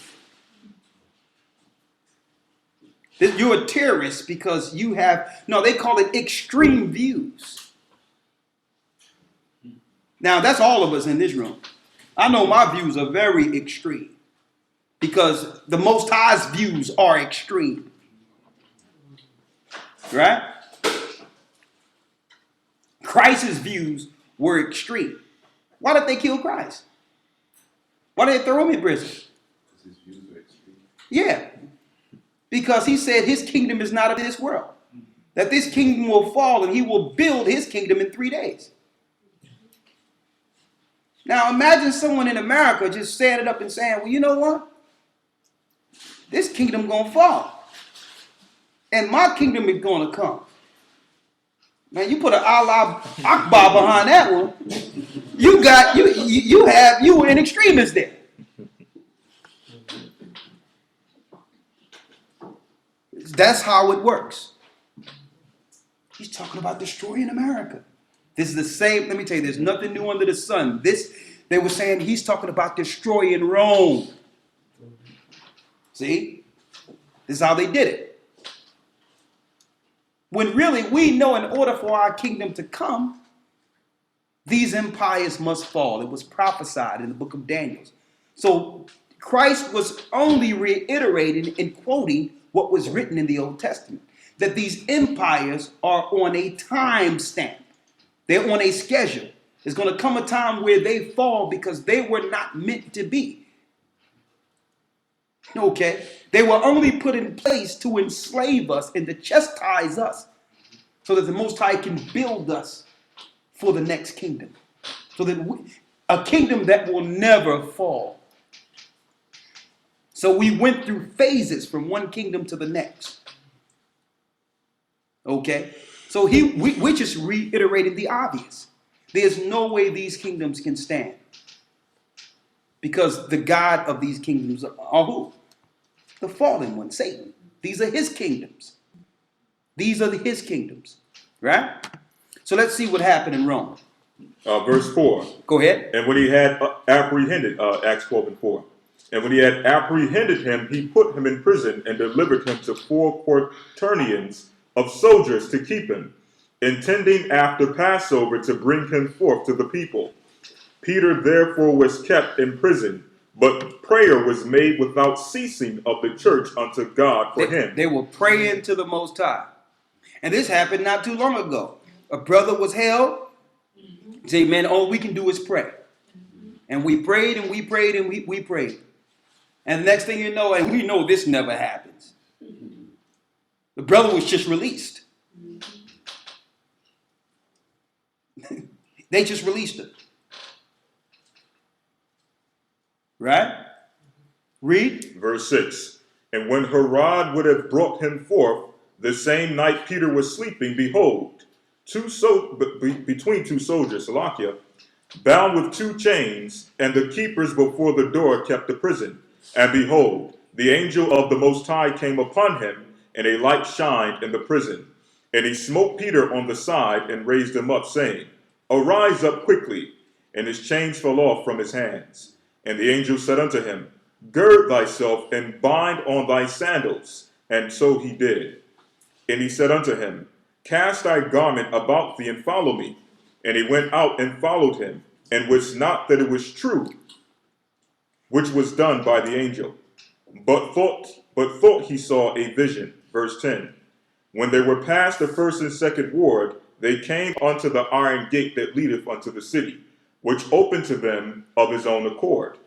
You're a terrorist because you have, no, they call it extreme views. Now, that's all of us in this room. I know my views are very extreme because the Most High's views are extreme. Right? Christ's views were extreme. Why did they kill Christ? Why did they throw him in prison? Because his views were extreme. Yeah. Because he said his kingdom is not of this world. That this kingdom will fall and he will build his kingdom in 3 days. Now imagine someone in America just standing up and saying, well, you know what? This kingdom gonna fall. And my kingdom is gonna come. Man, you put an Allah Akbar behind that one. You were an extremist there. That's how it works. He's talking about destroying America. This is the same. Let me tell you, there's nothing new under the sun. They were saying he's talking about destroying Rome. See? This is how they did it. When really we know in order for our kingdom to come, these empires must fall. It was prophesied in the book of Daniel. So Christ was only reiterating and quoting what was written in the Old Testament. That these empires are on a time stamp. They're on a schedule. There's going to come a time where they fall because they were not meant to be. Okay? They were only put in place to enslave us and to chastise us so that the Most High can build us for the next kingdom. So that a kingdom that will never fall. So we went through phases from one kingdom to the next. Okay? So we're just reiterating the obvious. There's no way these kingdoms can stand. Because the God of these kingdoms are who? The fallen one, Satan. These are his kingdoms. These are his kingdoms. Right? So let's see what happened in Rome. Verse 4. Go ahead. And when he had apprehended, Acts 12 and 4. And when he had apprehended him, he put him in prison and delivered him to 4 quaternions of soldiers to keep him, intending after Passover to bring him forth to the people. Peter therefore was kept in prison, but prayer was made without ceasing of the church unto God for him. They were praying to the Most High. And this happened not too long ago. A brother was held. Say, man, all we can do is pray. And we prayed and we prayed and we prayed. And next thing you know, and we know this never happens. The brother was just released. They just released him. Right? Read. Verse 6. And when Herod would have brought him forth, the same night Peter was sleeping, behold, between two soldiers, Salakia, bound with 2 chains, and the keepers before the door kept the prison. And behold, the angel of the Most High came upon him, and a light shined in the prison. And he smote Peter on the side and raised him up, saying, Arise up quickly. And his chains fell off from his hands. And the angel said unto him, Gird thyself and bind on thy sandals. And so he did. And he said unto him, Cast thy garment about thee and follow me. And he went out and followed him, and wist not that it was true, which was done by the angel, but thought he saw a vision. Verse 10. When they were past the first and second ward, they came unto the iron gate that leadeth unto the city, which opened to them of his own accord.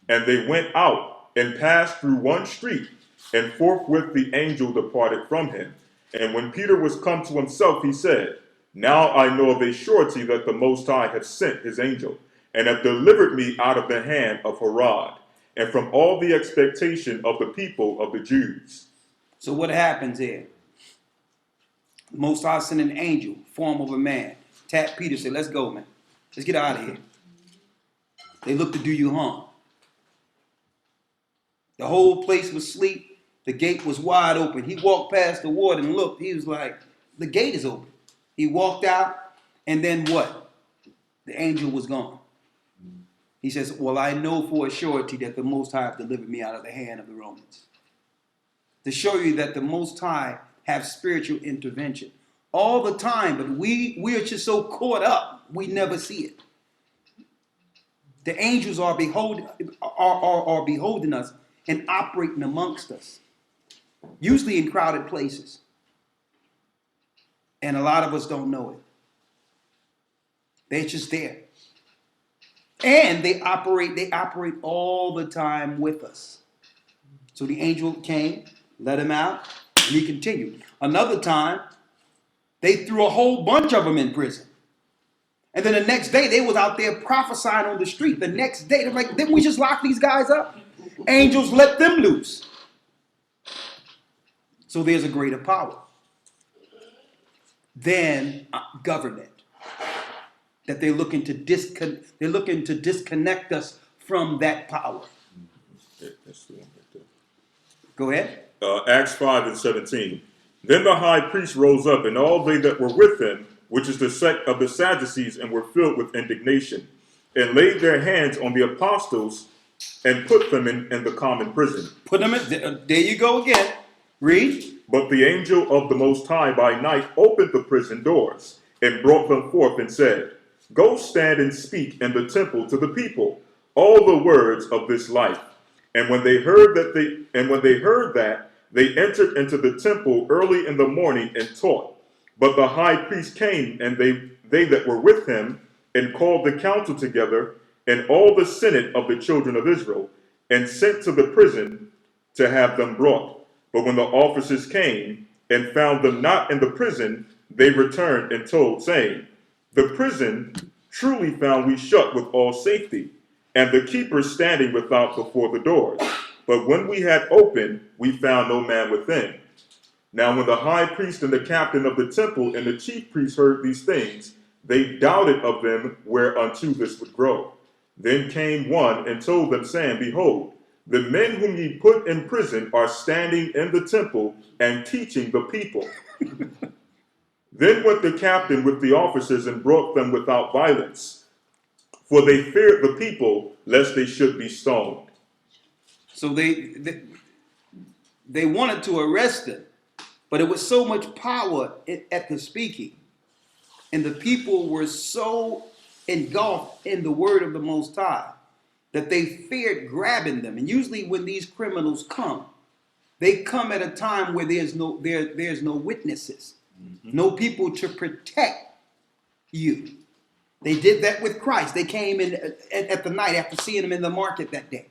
And they went out and passed through one street, and forthwith the angel departed from him. And when Peter was come to himself, he said, Now I know of a surety that the Most High hath sent his angel, and hath delivered me out of the hand of Herod, and from all the expectation of the people of the Jews. So what happens here? The Most High sent an angel, form of a man. Tap Peter, said, let's go, man. Let's get out of here. They look to do you harm. The whole place was asleep. The gate was wide open. He walked past the ward and looked. He was like, the gate is open. He walked out, and then what? The angel was gone. He says, well, I know for a surety that the Most High have delivered me out of the hand of the Romans. To show you that the Most High have spiritual intervention all the time, but we are just so caught up, we never see it. The angels are beholding us and operating amongst us, usually in crowded places. And a lot of us don't know it. They're just there. And they operate all the time with us. So the angel came, let him out, and he continued. Another time, they threw a whole bunch of them in prison. And then the next day, they was out there prophesying on the street. The next day, they're like, didn't we just lock these guys up? Angels let them loose. So there's a greater power than government. That they're looking to disconnect us from that power. That's the one right there. Go ahead. Acts 5 and 17. Then the high priest rose up, and all they that were with him, which is the sect of the Sadducees, and were filled with indignation, and laid their hands on the apostles, and put them in the common prison. Put them in. There you go again. Read. But the angel of the Most High by night opened the prison doors, and brought them forth, and said, Go stand and speak in the temple to the people all the words of this life. And when they heard that, they entered into the temple early in the morning and taught. But the high priest came, and they that were with him, and called the council together, and all the senate of the children of Israel, and sent to the prison to have them brought. But when the officers came and found them not in the prison, they returned and told, saying, The prison truly found we shut with all safety, and the keepers standing without before the doors. But when we had opened, we found no man within. Now when the high priest and the captain of the temple and the chief priests heard these things, they doubted of them whereunto this would grow. Then came one and told them, saying, Behold, the men whom ye put in prison are standing in the temple and teaching the people. Then went the captain with the officers and brought them without violence, for they feared the people, lest they should be stoned. So they wanted to arrest him, but it was so much power at the speaking, and the people were so engulfed in the word of the Most High that they feared grabbing them. And usually when these criminals come, they come at a time where there's no witnesses, no people to protect you. They did that with Christ. They came in at the night after seeing him in the market that day.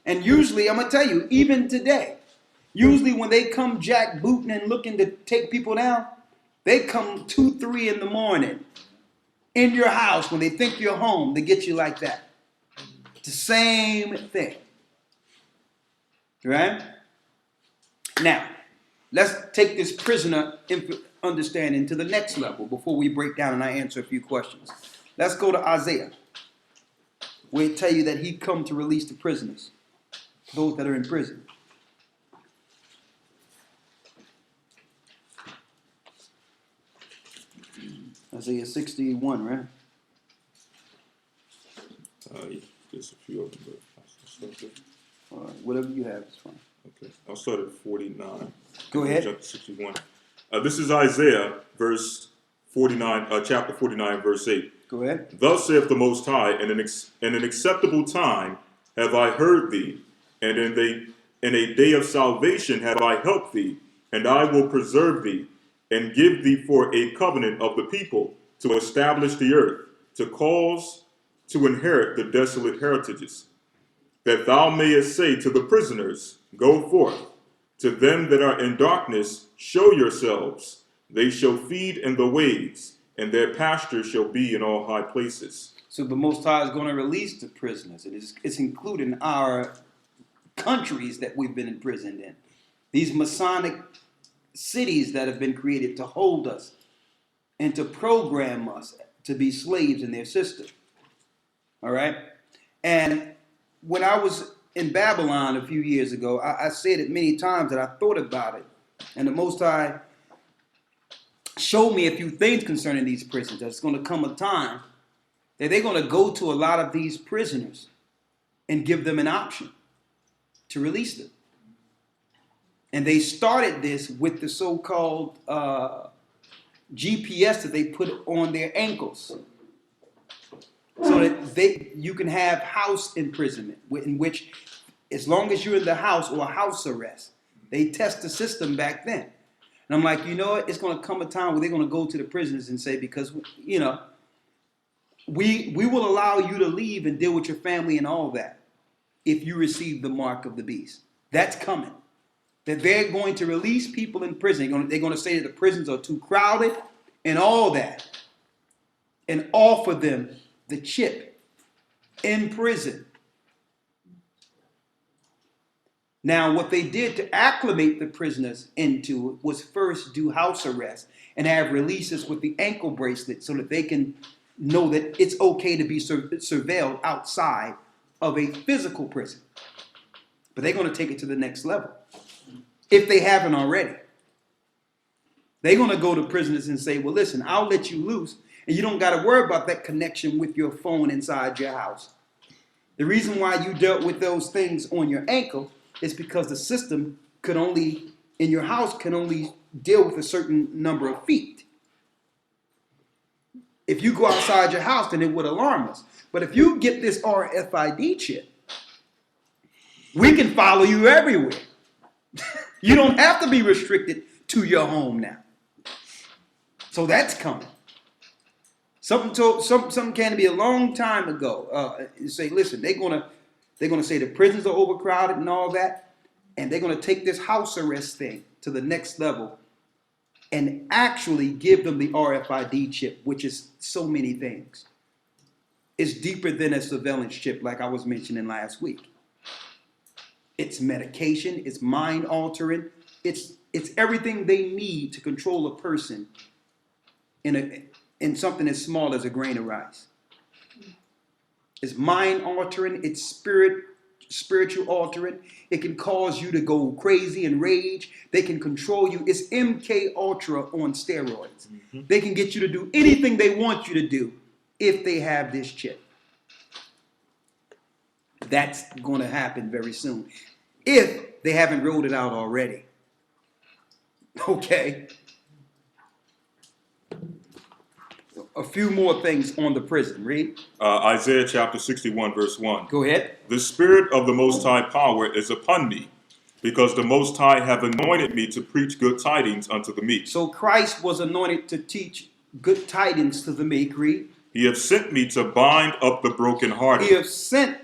And usually, I'm going to tell you, even today, usually when they come jackbooting and looking to take people down, they come 2, 3 in the morning in your house when they think you're home to get you like that. It's the same thing. Right? Now, let's take this prisoner understanding to the next level before we break down and I answer a few questions. Let's go to Isaiah, where it tell you that he'd come to release the prisoners, those that are in prison. Isaiah 61, right? There's a few of them, but I'll start there. All right, whatever you have is fine. Okay, I'll start at 49. Go ahead. Jump to 61. This is Isaiah, verse 49, chapter 49, verse 8. Go ahead. Thus saith the Most High, in an acceptable time have I heard thee, and in a day of salvation have I helped thee, and I will preserve thee, and give thee for a covenant of the people, to establish the earth, to cause to inherit the desolate heritages, that thou mayest say to the prisoners, Go forth. To them that are in darkness, show yourselves. They shall feed in the ways, and their pasture shall be in all high places. So the Most High is going to release the prisoners. It's including our countries that we've been imprisoned in. These Masonic cities that have been created to hold us and to program us to be slaves in their system. All right? And when I was in Babylon a few years ago, I said it many times that I thought about it. And the Most High showed me a few things concerning these prisons. There's going to come a time that they're going to go to a lot of these prisoners and give them an option to release them. And they started this with the so-called GPS that they put on their ankles, so that you can have house imprisonment, in which, as long as you're in the house or house arrest, they test the system back then. And I'm like, you know what? It's going to come a time where they're going to go to the prisoners and say, because, you know, we will allow you to leave and deal with your family and all that if you receive the mark of the beast. That's coming. That they're going to release people in prison. They're going to say that the prisons are too crowded and all that, and offer them the chip in prison. Now, what they did to acclimate the prisoners into it was first do house arrest and have releases with the ankle bracelet so that they can know that it's okay to be surveilled outside of a physical prison. But they're going to take it to the next level. if they haven't already. They're going to go to prisoners and say, well, listen, I'll let you loose, and you don't got to worry about that connection with your phone inside your house. The reason why you dealt with those things on your ankle is because the system could only, in your house, can only deal with a certain number of feet. If you go outside your house, then it would alarm us. But if you get this RFID chip, we can follow you everywhere. You don't have to be restricted to your home now. So that's coming. Something can be a long time ago. Say, listen, they're gonna say the prisons are overcrowded and all that, and they're gonna take this house arrest thing to the next level, and actually give them the RFID chip, which is so many things. It's deeper than a surveillance chip, like I was mentioning last week. It's medication. It's mind altering. It's everything they need to control a person in something as small as a grain of rice. It's mind altering, it's spiritual altering. It can cause you to go crazy and rage. They can control you. It's MK Ultra on steroids. Mm-hmm. They can get you to do anything they want you to do if they have this chip. That's going to happen very soon, if they haven't rolled it out already. Okay. A few more things on the prison. Read. Isaiah chapter 61, verse 1. Go ahead. The Spirit of the Most High power is upon me, because the Most High have anointed me to preach good tidings unto the meek. So Christ was anointed to teach good tidings to the meek. Read. He have sent me to bind up the brokenhearted. He have sent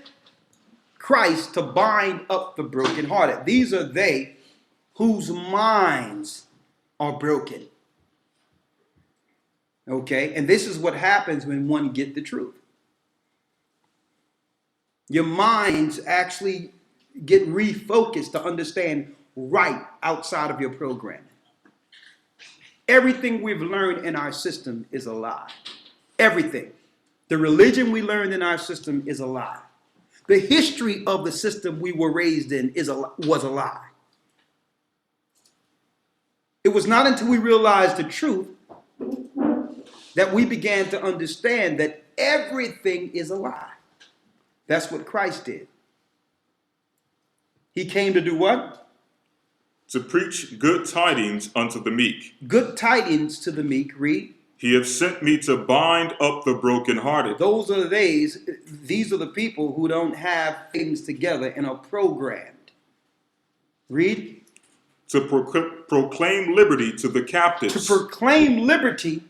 Christ to bind up the brokenhearted. These are they whose minds are broken. Okay, and this is what happens when one get the truth. Your minds actually get refocused to understand right outside of your programming. Everything we've learned in our system is a lie. Everything. The religion we learned in our system is a lie. The history of the system we were raised in was a lie. It was not until we realized the truth that we began to understand that everything is a lie. That's what Christ did. He came to do what? To preach good tidings unto the meek. Good tidings to the meek. Read. He have sent me to bind up the brokenhearted. These are the people who don't have things together and are programmed. Read. To proclaim liberty to the captives. To proclaim liberty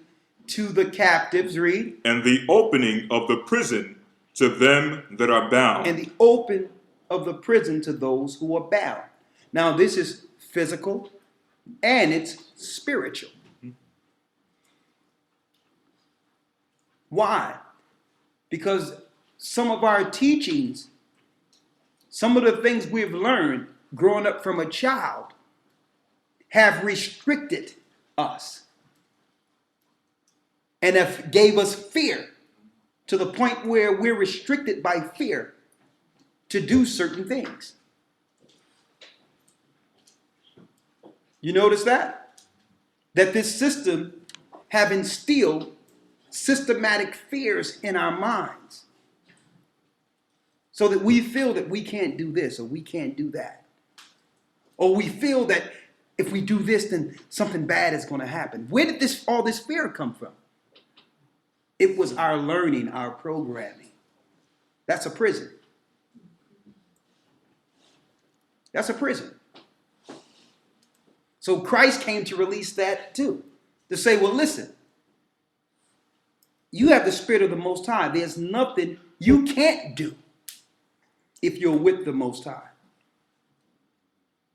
to the captives. Read. And the opening of the prison to them that are bound. And the open of the prison to those who are bound. Now this is physical and it's spiritual. Why? Because some of our teachings, some of the things we've learned growing up from a child have restricted us and have gave us fear to the point where we're restricted by fear to do certain things. You notice that? That this system have instilled systematic fears in our minds so that we feel that we can't do this or we can't do that. Or we feel that if we do this, then something bad is going to happen. Where did all this fear come from? It was our learning, our programming. That's a prison. That's a prison. So Christ came to release that too. To say, well, listen, you have the Spirit of the Most High. There's nothing you can't do if you're with the Most High.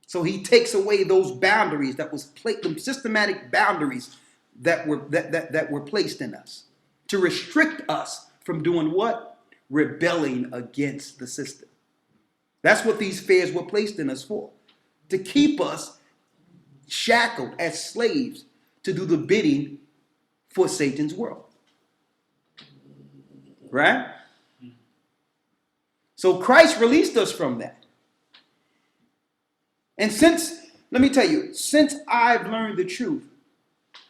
So he takes away those boundaries that was them systematic boundaries that were placed in us to restrict us from doing what? Rebelling against the system. That's what these fears were placed in us for. To keep us shackled as slaves to do the bidding for Satan's world. Right? So Christ released us from that. And since Let me tell you, since I've learned the truth,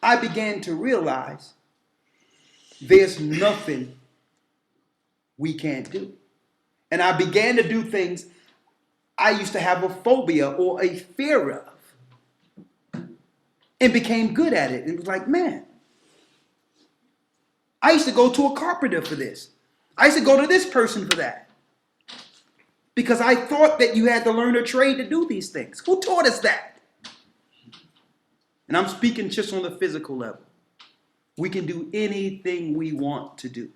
I began to realize there's nothing we can't do. And I began to do things I used to have a phobia or a fear of, and became good at it. And it was like, man, I used to go to a carpenter for this. I used to go to this person for that. Because I thought that you had to learn a trade to do these things. Who taught us that? And I'm speaking just on the physical level. We can do anything we want to do.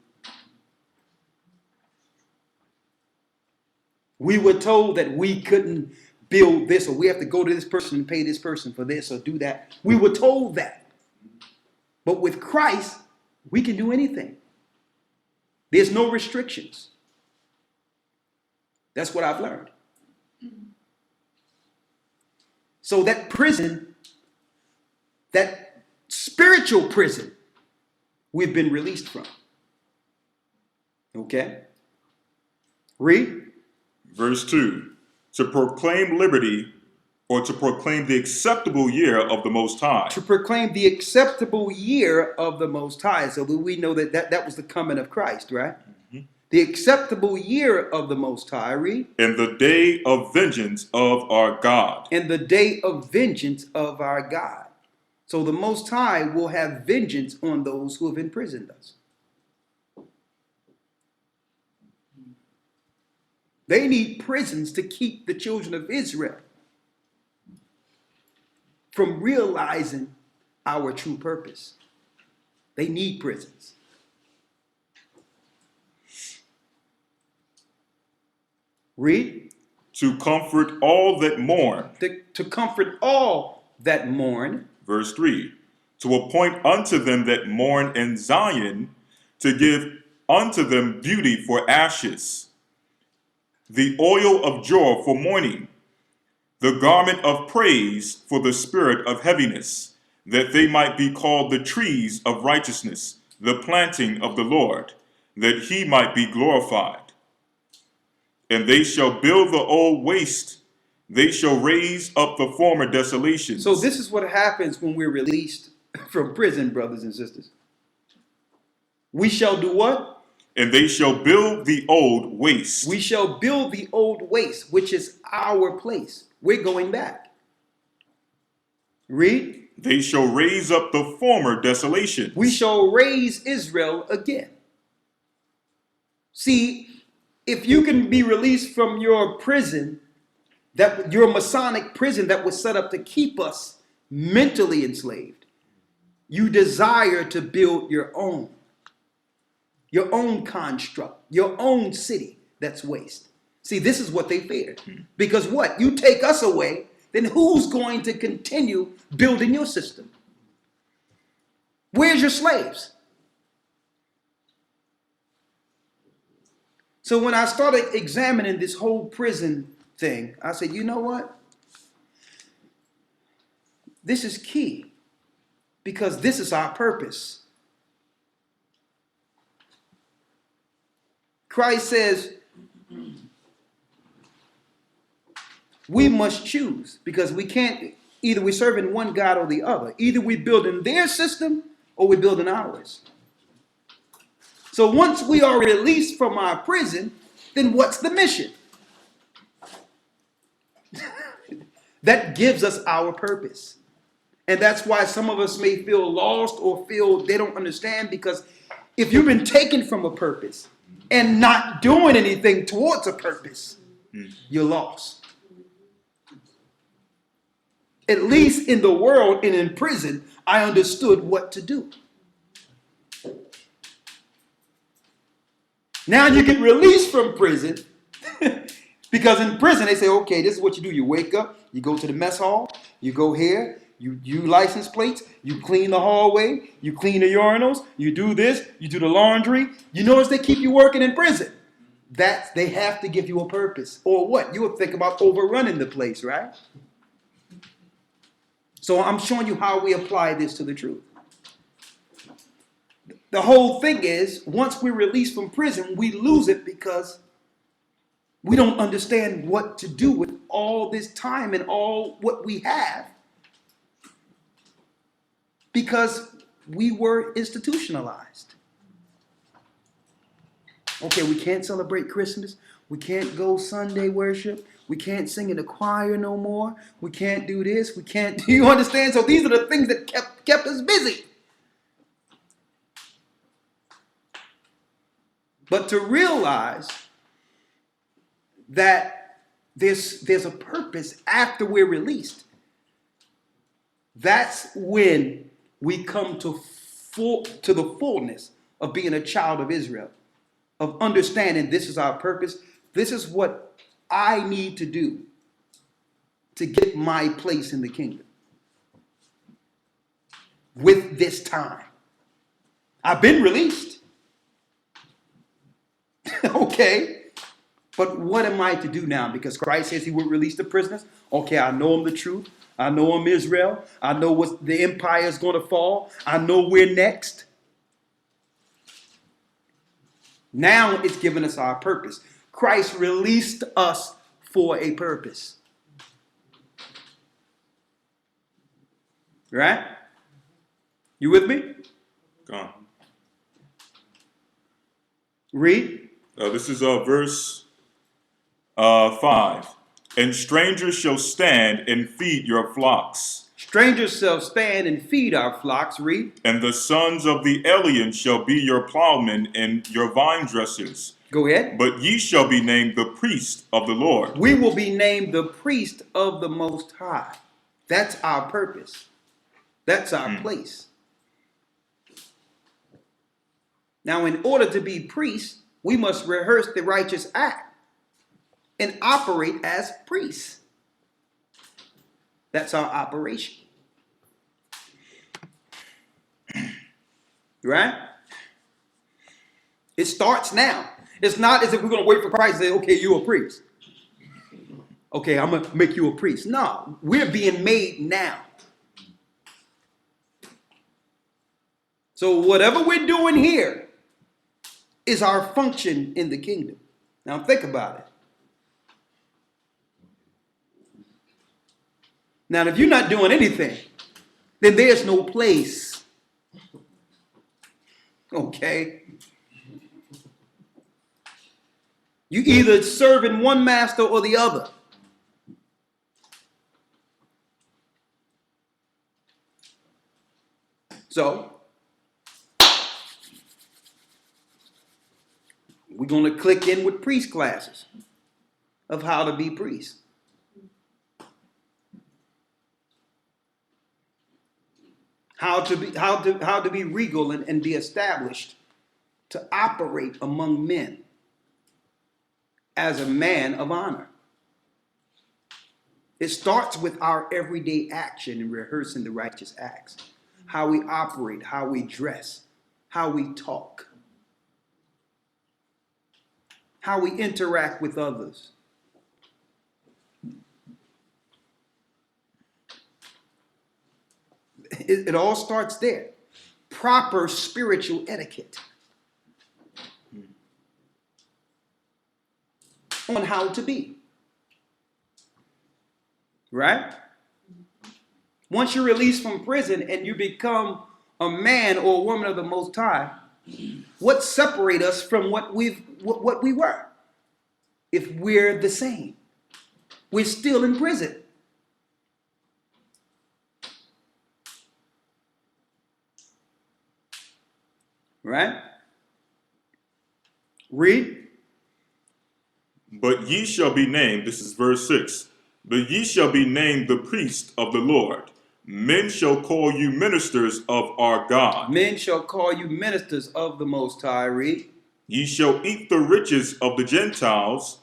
We were told that we couldn't build this, or we have to go to this person and pay this person for this or do that. We were told that. But with Christ, we can do anything. There's no restrictions. That's what I've learned. So that prison, that spiritual prison, we've been released from. Okay? Read. Verse 2. To proclaim liberty, or to proclaim the acceptable year of the Most High. To proclaim the acceptable year of the Most High. So we know that was the coming of Christ, right? Mm-hmm. The acceptable year of the Most High. Read. And the day of vengeance of our God. And the day of vengeance of our God. So the Most High will have vengeance on those who have imprisoned us. They need prisons to keep the children of Israel from realizing our true purpose. They need prisons. Read. To comfort all that mourn. To comfort all that mourn. Verse 3. To appoint unto them that mourn in Zion, to give unto them beauty for ashes, the oil of joy for mourning, the garment of praise for the spirit of heaviness, that they might be called the trees of righteousness, the planting of the Lord, that he might be glorified. And they shall build the old waste, they shall raise up the former desolations. So this is what happens when we're released from prison, brothers and sisters. We shall do what? And they shall build the old waste. We shall build the old waste, which is our place. We're going back. Read. They shall raise up the former desolations. We shall raise Israel again. See, if you can be released from your prison, that your Masonic prison that was set up to keep us mentally enslaved, you desire to build your own construct, your own city that's waste. See, this is what they feared. Because what? You take us away, then who's going to continue building your system? Where's your slaves? So when I started examining this whole prison thing, I said, you know what? This is key, because this is our purpose. Christ says we must choose, because we can't, either we're serving one God or the other. Either we're building their system or we're building ours. So once we are released from our prison, then what's the mission? That gives us our purpose. And that's why some of us may feel lost or feel they don't understand, because if you've been taken from a purpose and not doing anything towards a purpose, you're lost. At least in the world and in prison, I understood what to do. Now you get released from prison, because in prison they say, okay, this is what you do. You wake up, you go to the mess hall, you go here, you license plates, you clean the hallway, you clean the urinals, you do this, you do the laundry. You notice they keep you working in prison. They have to give you a purpose. Or what? You would think about overrunning the place, right? So I'm showing you how we apply this to the truth. The whole thing is, once we're released from prison, we lose it because We don't understand what to do with all this time and all what we have because we were institutionalized. Okay, we can't celebrate Christmas. We can't go Sunday worship. We can't sing in the choir no more. We can't do this. We can't. Do you understand? So these are the things that kept us busy. But to realize that there's a purpose after we're released, that's when we come to the fullness of being a child of Israel, of understanding this is our purpose. This is what I need to do to get my place in the kingdom with this time. I've been released. Okay. But what am I to do now? Because Christ says he would release the prisoners. Okay, I know I'm the truth. I know I'm Israel. I know what the empire is going to fall. I know we're next. Now it's given us our purpose. Christ released us for a purpose. Right? You with me? Gone. Read. This is verse 5. And strangers shall stand and feed your flocks. Strangers shall stand and feed our flocks. Read. And the sons of the alien shall be your plowmen and your vine dressers. Go ahead. But ye shall be named the priest of the Lord. We will be named the priest of the Most High. That's our purpose. That's our place. Now, in order to be priests, we must rehearse the righteous act and operate as priests. That's our operation. Right? It starts now. It's not as if we're going to wait for Christ and say, okay, you're a priest. Okay, I'm going to make you a priest. No, we're being made now. So whatever we're doing here is our function in the kingdom. Now think about it. Now, if you're not doing anything, then there's no place. Okay? You either serving one master or the other. So, we're going to click in with priest classes of how to be priests. How to be regal and be established to operate among men as a man of honor. It starts with our everyday action in rehearsing the righteous acts. How we operate, how we dress, how we talk, how we interact with others. It all starts there. Proper spiritual etiquette on how to be. Right? Once you're released from prison and you become a man or a woman of the Most High, what separates us from what we were? If we're the same, we're still in prison. Right? Read. But ye shall be named, this is verse 6, but ye shall be named the priest of the Lord. Men shall call you ministers of our God. Men shall call you ministers of the Most High. Read. Ye shall eat the riches of the Gentiles,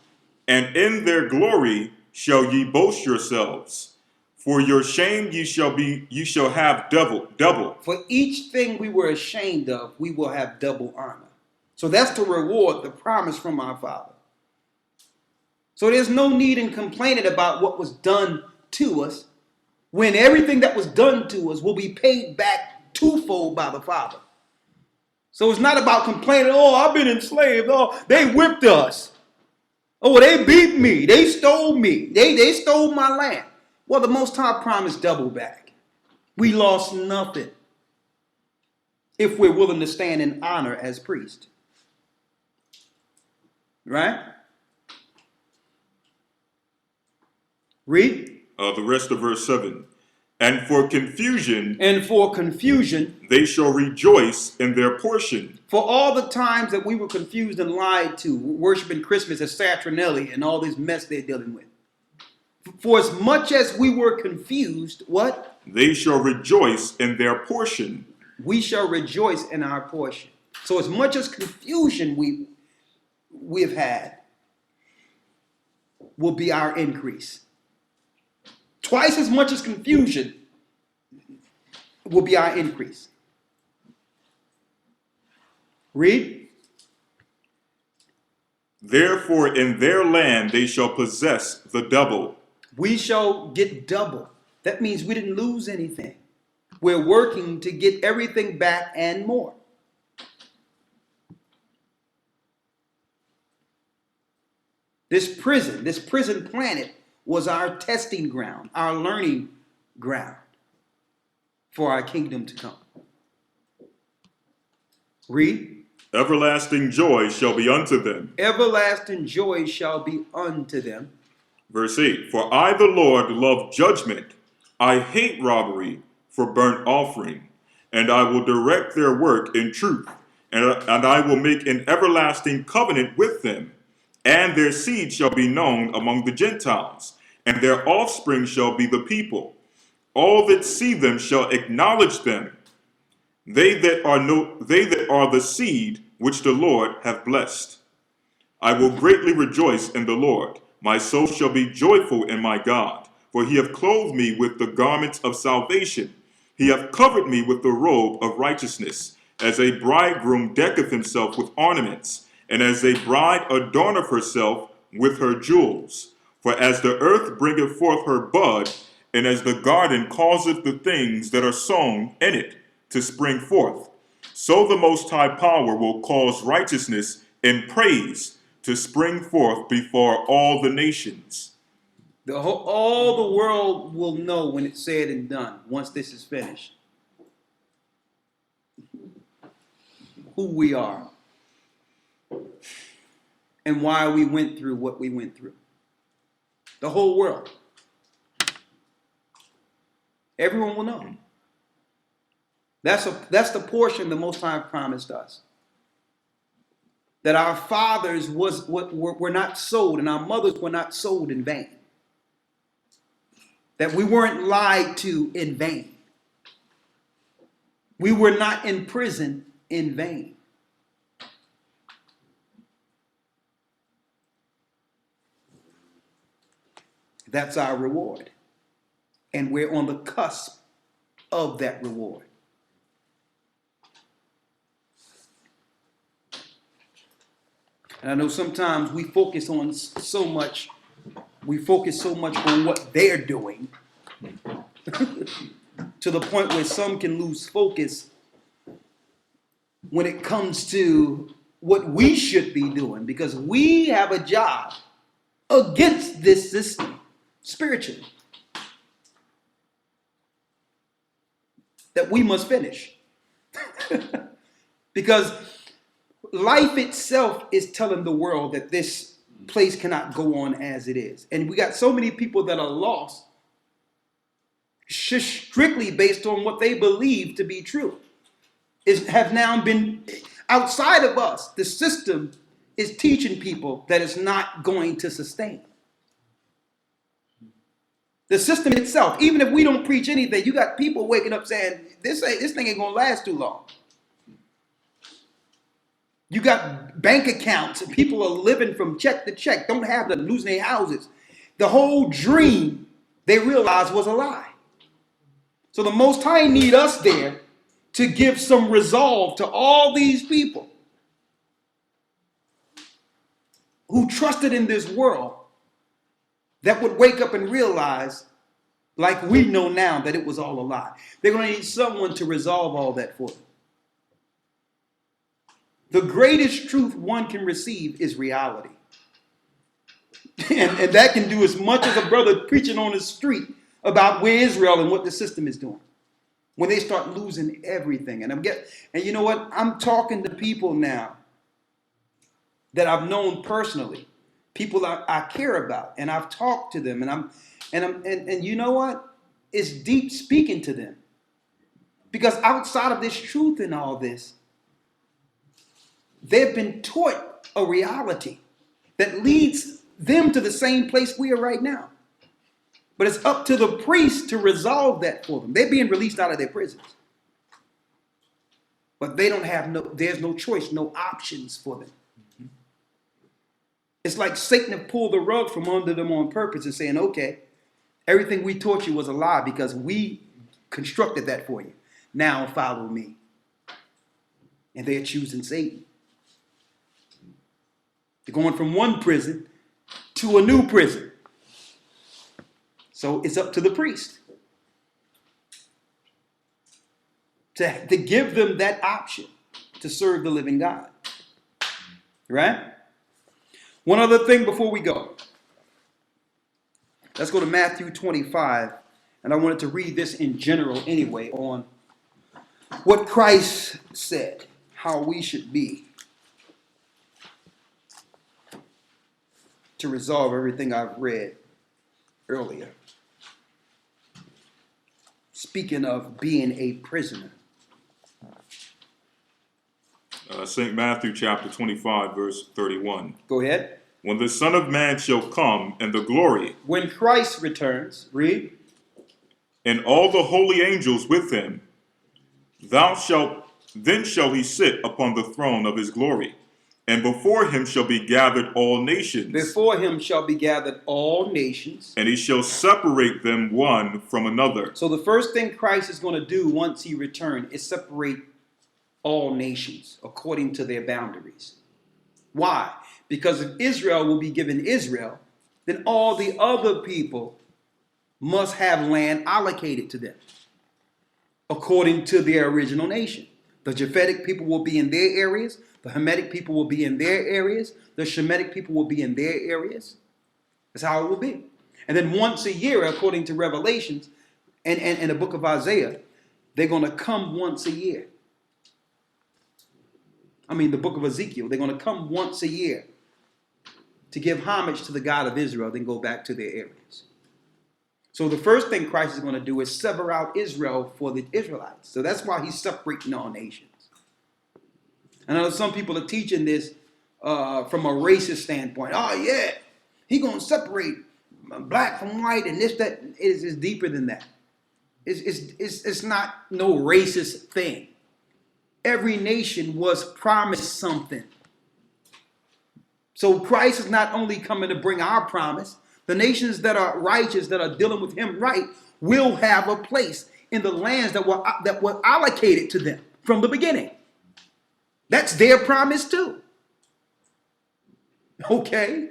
and in their glory shall ye boast yourselves. For your shame ye shall have double. For each thing we were ashamed of, we will have double honor. So that's the reward, the promise from our Father. So there's no need in complaining about what was done to us, when everything that was done to us will be paid back twofold by the Father. So it's not about complaining, oh, I've been enslaved, oh, they whipped us. Oh, they beat me. They stole me. They stole my land. Well, the Most High promised double back. We lost nothing if we're willing to stand in honor as priests. Right? Read. The rest of verse 7. And for confusion, And for confusion, they shall rejoice in their portion. for all the times that we were confused and lied to, worshiping Christmas as Saturnelli and all this mess they're dealing with. For as much as we were confused, what? They shall rejoice in their portion. We shall rejoice in our portion. So as much as confusion we've had will be our increase. Twice as much as confusion will be our increase. Read. Therefore in their land they shall possess the double. We shall get double. That means we didn't lose anything. We're working to get everything back and more. This prison planet was our testing ground, our learning ground for our kingdom to come. Read. Everlasting joy shall be unto them. Everlasting joy shall be unto them. Verse 8. For I, the Lord, love judgment. I hate robbery for burnt offering. And I will direct their work in truth. And I will make an everlasting covenant with them. And their seed shall be known among the Gentiles. And their offspring shall be the people. All that see them shall acknowledge them. They that are the seed which the Lord hath blessed. I will greatly rejoice in the Lord. My soul shall be joyful in my God. For he hath clothed me with the garments of salvation. He hath covered me with the robe of righteousness. As a bridegroom decketh himself with ornaments, and as a bride adorneth herself with her jewels. For as the earth bringeth forth her bud, and as the garden causeth the things that are sown in it to spring forth, so the Most High Power will cause righteousness and praise to spring forth before all the nations. All the world will know when it's said and done, once this is finished, who we are and why we went through what we went through. The whole world. Everyone will know. That's the portion the Most High promised us. That our fathers were not sold and our mothers were not sold in vain. That we weren't lied to in vain. We were not in prison in vain. That's our reward. And we're on the cusp of that reward. And I know sometimes we focus so much on what they're doing to the point where some can lose focus when it comes to what we should be doing, because we have a job against this system spiritually that we must finish. Because life itself is telling the world that this place cannot go on as it is. And we got so many people that are lost strictly based on what they believe to be true. Have now been outside of us. The system is teaching people that it's not going to sustain. The system itself, even if we don't preach anything, you got people waking up saying, this thing ain't gonna last too long. You got bank accounts and people are living from check to check, don't have them, losing their houses. The whole dream they realized was a lie. So the Most High need us there to give some resolve to all these people who trusted in this world that would wake up and realize, like we know now, that it was all a lie. They're going to need someone to resolve all that for them. The greatest truth one can receive is reality. And that can do as much as a brother preaching on the street about where Israel and what the system is doing. When they start losing everything. And you know what? I'm talking to people now that I've known personally, people I care about, and I've talked to them, and you know what? It's deep speaking to them. Because outside of this truth and all this, they've been taught a reality that leads them to the same place we are right now. But it's up to the priests to resolve that for them. They're being released out of their prisons. But they don't have there's no choice, no options for them. It's like Satan have pulled the rug from under them on purpose and saying, okay, everything we taught you was a lie because we constructed that for you. Now follow me. And they're choosing Satan. They're going from one prison to a new prison. So it's up to the priest to give them that option to serve the living God. Right? One other thing before we go. Let's go to Matthew 25. And I wanted to read this in general anyway on what Christ said, how we should be to resolve everything I've read earlier. Speaking of being a prisoner. St. Matthew chapter 25, verse 31. Go ahead. When the Son of Man shall come in the glory, When Christ returns, read. and all the holy angels with him, then shall he sit upon the throne of his glory, and before him shall be gathered all nations. Before him shall be gathered all nations. And he shall separate them one from another. So the first thing Christ is going to do once he returns is separate all nations according to their boundaries. Why? Because if Israel will be given Israel, then all the other people must have land allocated to them according to their original nation. The Japhetic people will be in their areas. The Hamitic people will be in their areas. The Shemitic people will be in their areas. That's how it will be. And then once a year, according to Revelations and the book of Isaiah, they're going to come once a year. The book of Ezekiel, they're going to come once a year to give homage to the God of Israel, then go back to their areas. So the first thing Christ is going to do is sever out Israel for the Israelites. So that's why he's separating all nations. I know some people are teaching this from a racist standpoint. Oh yeah, he's going to separate black from white and this, that. It's deeper than that. It's not no racist thing. Every nation was promised something. So Christ is not only coming to bring our promise, the nations that are righteous, that are dealing with him right, will have a place in the lands that were allocated to them from the beginning. That's their promise too. Okay?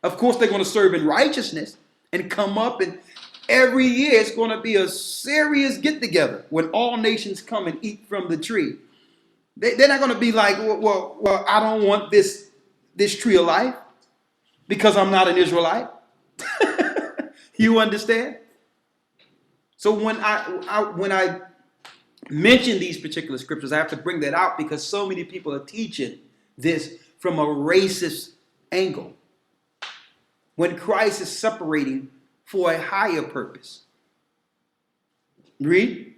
Of course, they're going to serve in righteousness and come up, and every year it's going to be a serious get-together when all nations come and eat from the tree. They're not going to be like, well, I don't want this tree of life because I'm not an Israelite. You understand? So when I mention these particular scriptures, I have to bring that out because so many people are teaching this from a racist angle. When Christ is separating for a higher purpose. Read.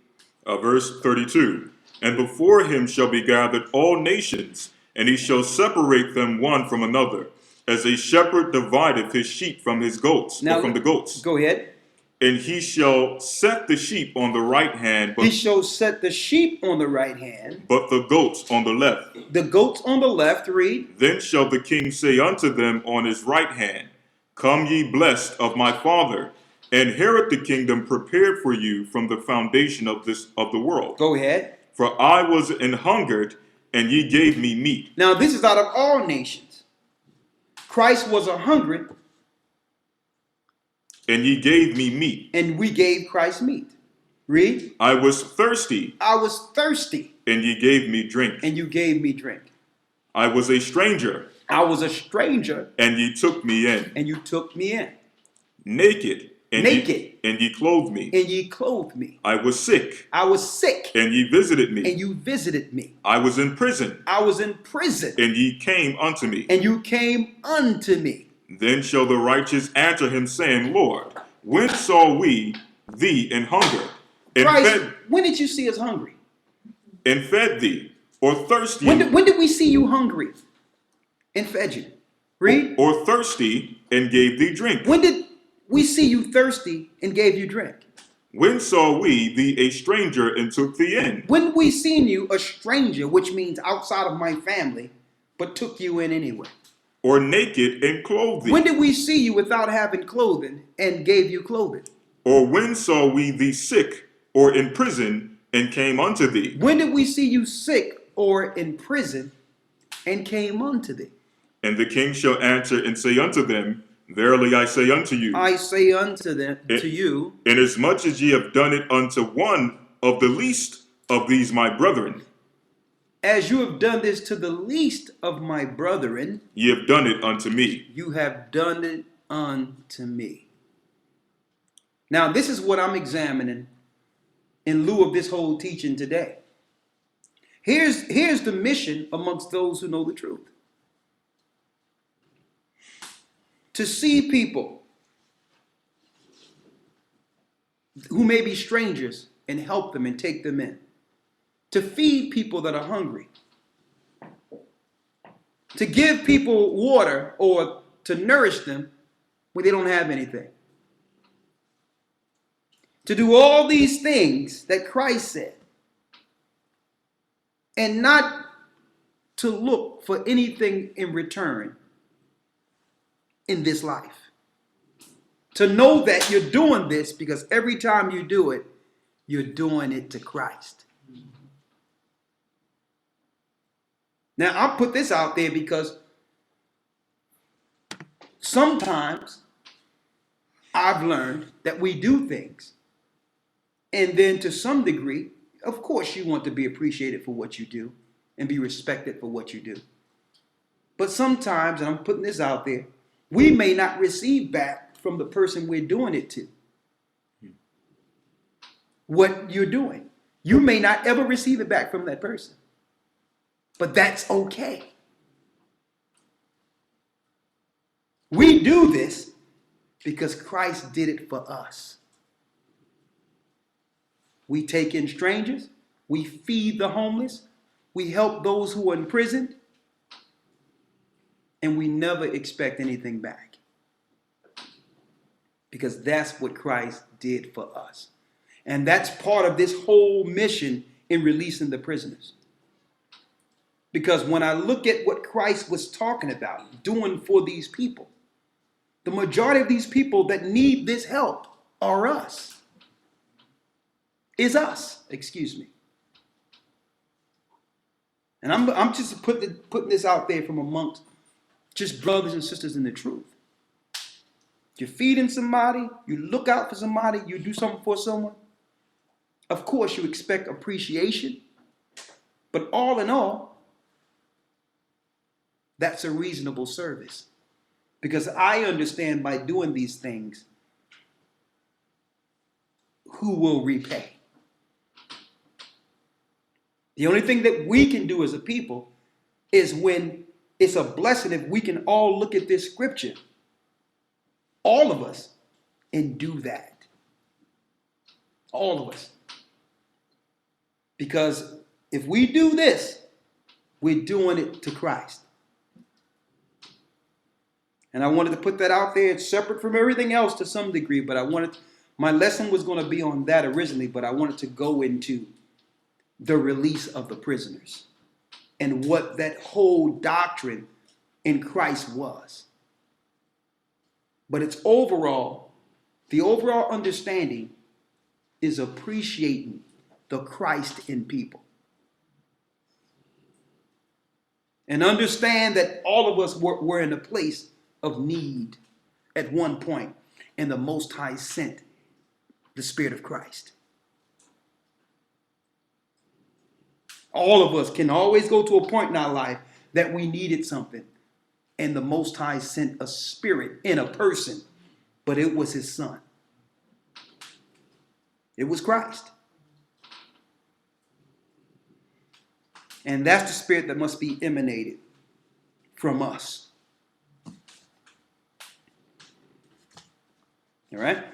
Verse 32. And before him shall be gathered all nations, and he shall separate them one from another, as a shepherd divideth his sheep from his goats, Now, or from the goats. Go ahead. And he shall set the sheep on the right hand, He shall set the sheep on the right hand, but the goats on the left. the goats on the left. Read. Then shall the king say unto them on his right hand, Come ye blessed of my Father, inherit the kingdom prepared for you from the foundation of the world. Go ahead. For I was an hungered, and ye gave me meat. Now this is out of all nations. Christ was a hungry, and ye gave me meat. and we gave Christ meat. Read. I was thirsty, I was thirsty, and ye gave me drink. and you gave me drink. I was a stranger, I was a stranger, and ye took me in. and you took me in. Naked, and Naked, ye clothed me. and ye clothed me. I was sick, I was sick, and ye visited and me. you visited me. I was in prison, I was in prison, and ye came unto me. and you came unto me. Then shall the righteous answer him, saying, Lord, when saw we thee in hunger, and Christ, when did you see us hungry? fed thee, or thirsty, When did we see you hungry and fed you? Read. or thirsty, and gave thee drink? When did we see you thirsty and gave you drink? When saw we thee a stranger, and took thee in? When we seen you a stranger, which means outside of my family, but took you in anyway? Or naked, and clothed thee? When did we see you without having clothing and gave you clothing? Or when saw we thee sick, or in prison, and came unto thee? When did we see you sick or in prison and came unto thee? And the king shall answer and say unto them, Verily I say unto you, I say unto them, to you, inasmuch as ye have done it unto one of the least of these my brethren, as you have done this to the least of my brethren, ye have done it unto me. you have done it unto me. Now, this is what I'm examining in lieu of this whole teaching today. Here's the mission amongst those who know the truth. To see people who may be strangers and help them and take them in. To feed people that are hungry. To give people water or to nourish them when they don't have anything. To do all these things that Christ said. And not to look for anything in return in this life. To know that you're doing this because every time you do it, you're doing it to Christ. Now, I'll put this out there because sometimes I've learned that we do things. And then to some degree, of course, you want to be appreciated for what you do and be respected for what you do. But sometimes, and I'm putting this out there, we may not receive back from the person we're doing it to what you're doing. You may not ever receive it back from that person. But that's okay. We do this because Christ did it for us. We take in strangers. We feed the homeless. We help those who are in prison. And we never expect anything back. Because that's what Christ did for us. And that's part of this whole mission in releasing the prisoners. Because when I look at what Christ was talking about doing for these people, the majority of these people that need this help are us. Is us, excuse me. And I'm just putting this out there from amongst just brothers and sisters in the truth. You're feeding somebody, you look out for somebody, you do something for someone. Of course, you expect appreciation. But all in all, that's a reasonable service. Because I understand by doing these things, who will repay? The only thing that we can do as a people is when it's a blessing if we can all look at this scripture, all of us, and do that. All of us. Because if we do this, we're doing it to Christ. And I wanted to put that out there. It's separate from everything else to some degree, but my lesson was going to be on that originally, but I wanted to go into the release of the prisoners and what that whole doctrine in Christ was. But the overall understanding is appreciating the Christ in people. And understand that all of us were in a place of need at one point, and the Most High sent the Spirit of Christ. All of us can always go to a point in our life that we needed something, and the Most High sent a spirit in a person, but it was his son. It was Christ. And that's the spirit that must be emanated from us. All right?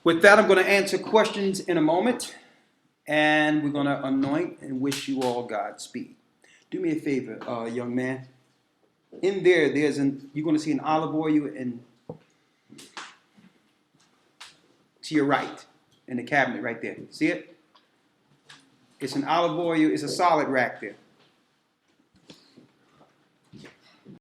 With that, I'm going to answer questions in a moment, and we're going to anoint and wish you all Godspeed. Do me a favor, young man. In there, you're going to see an olive oil and to your right in the cabinet right there. See it? It's an olive oil. It's a solid rack there.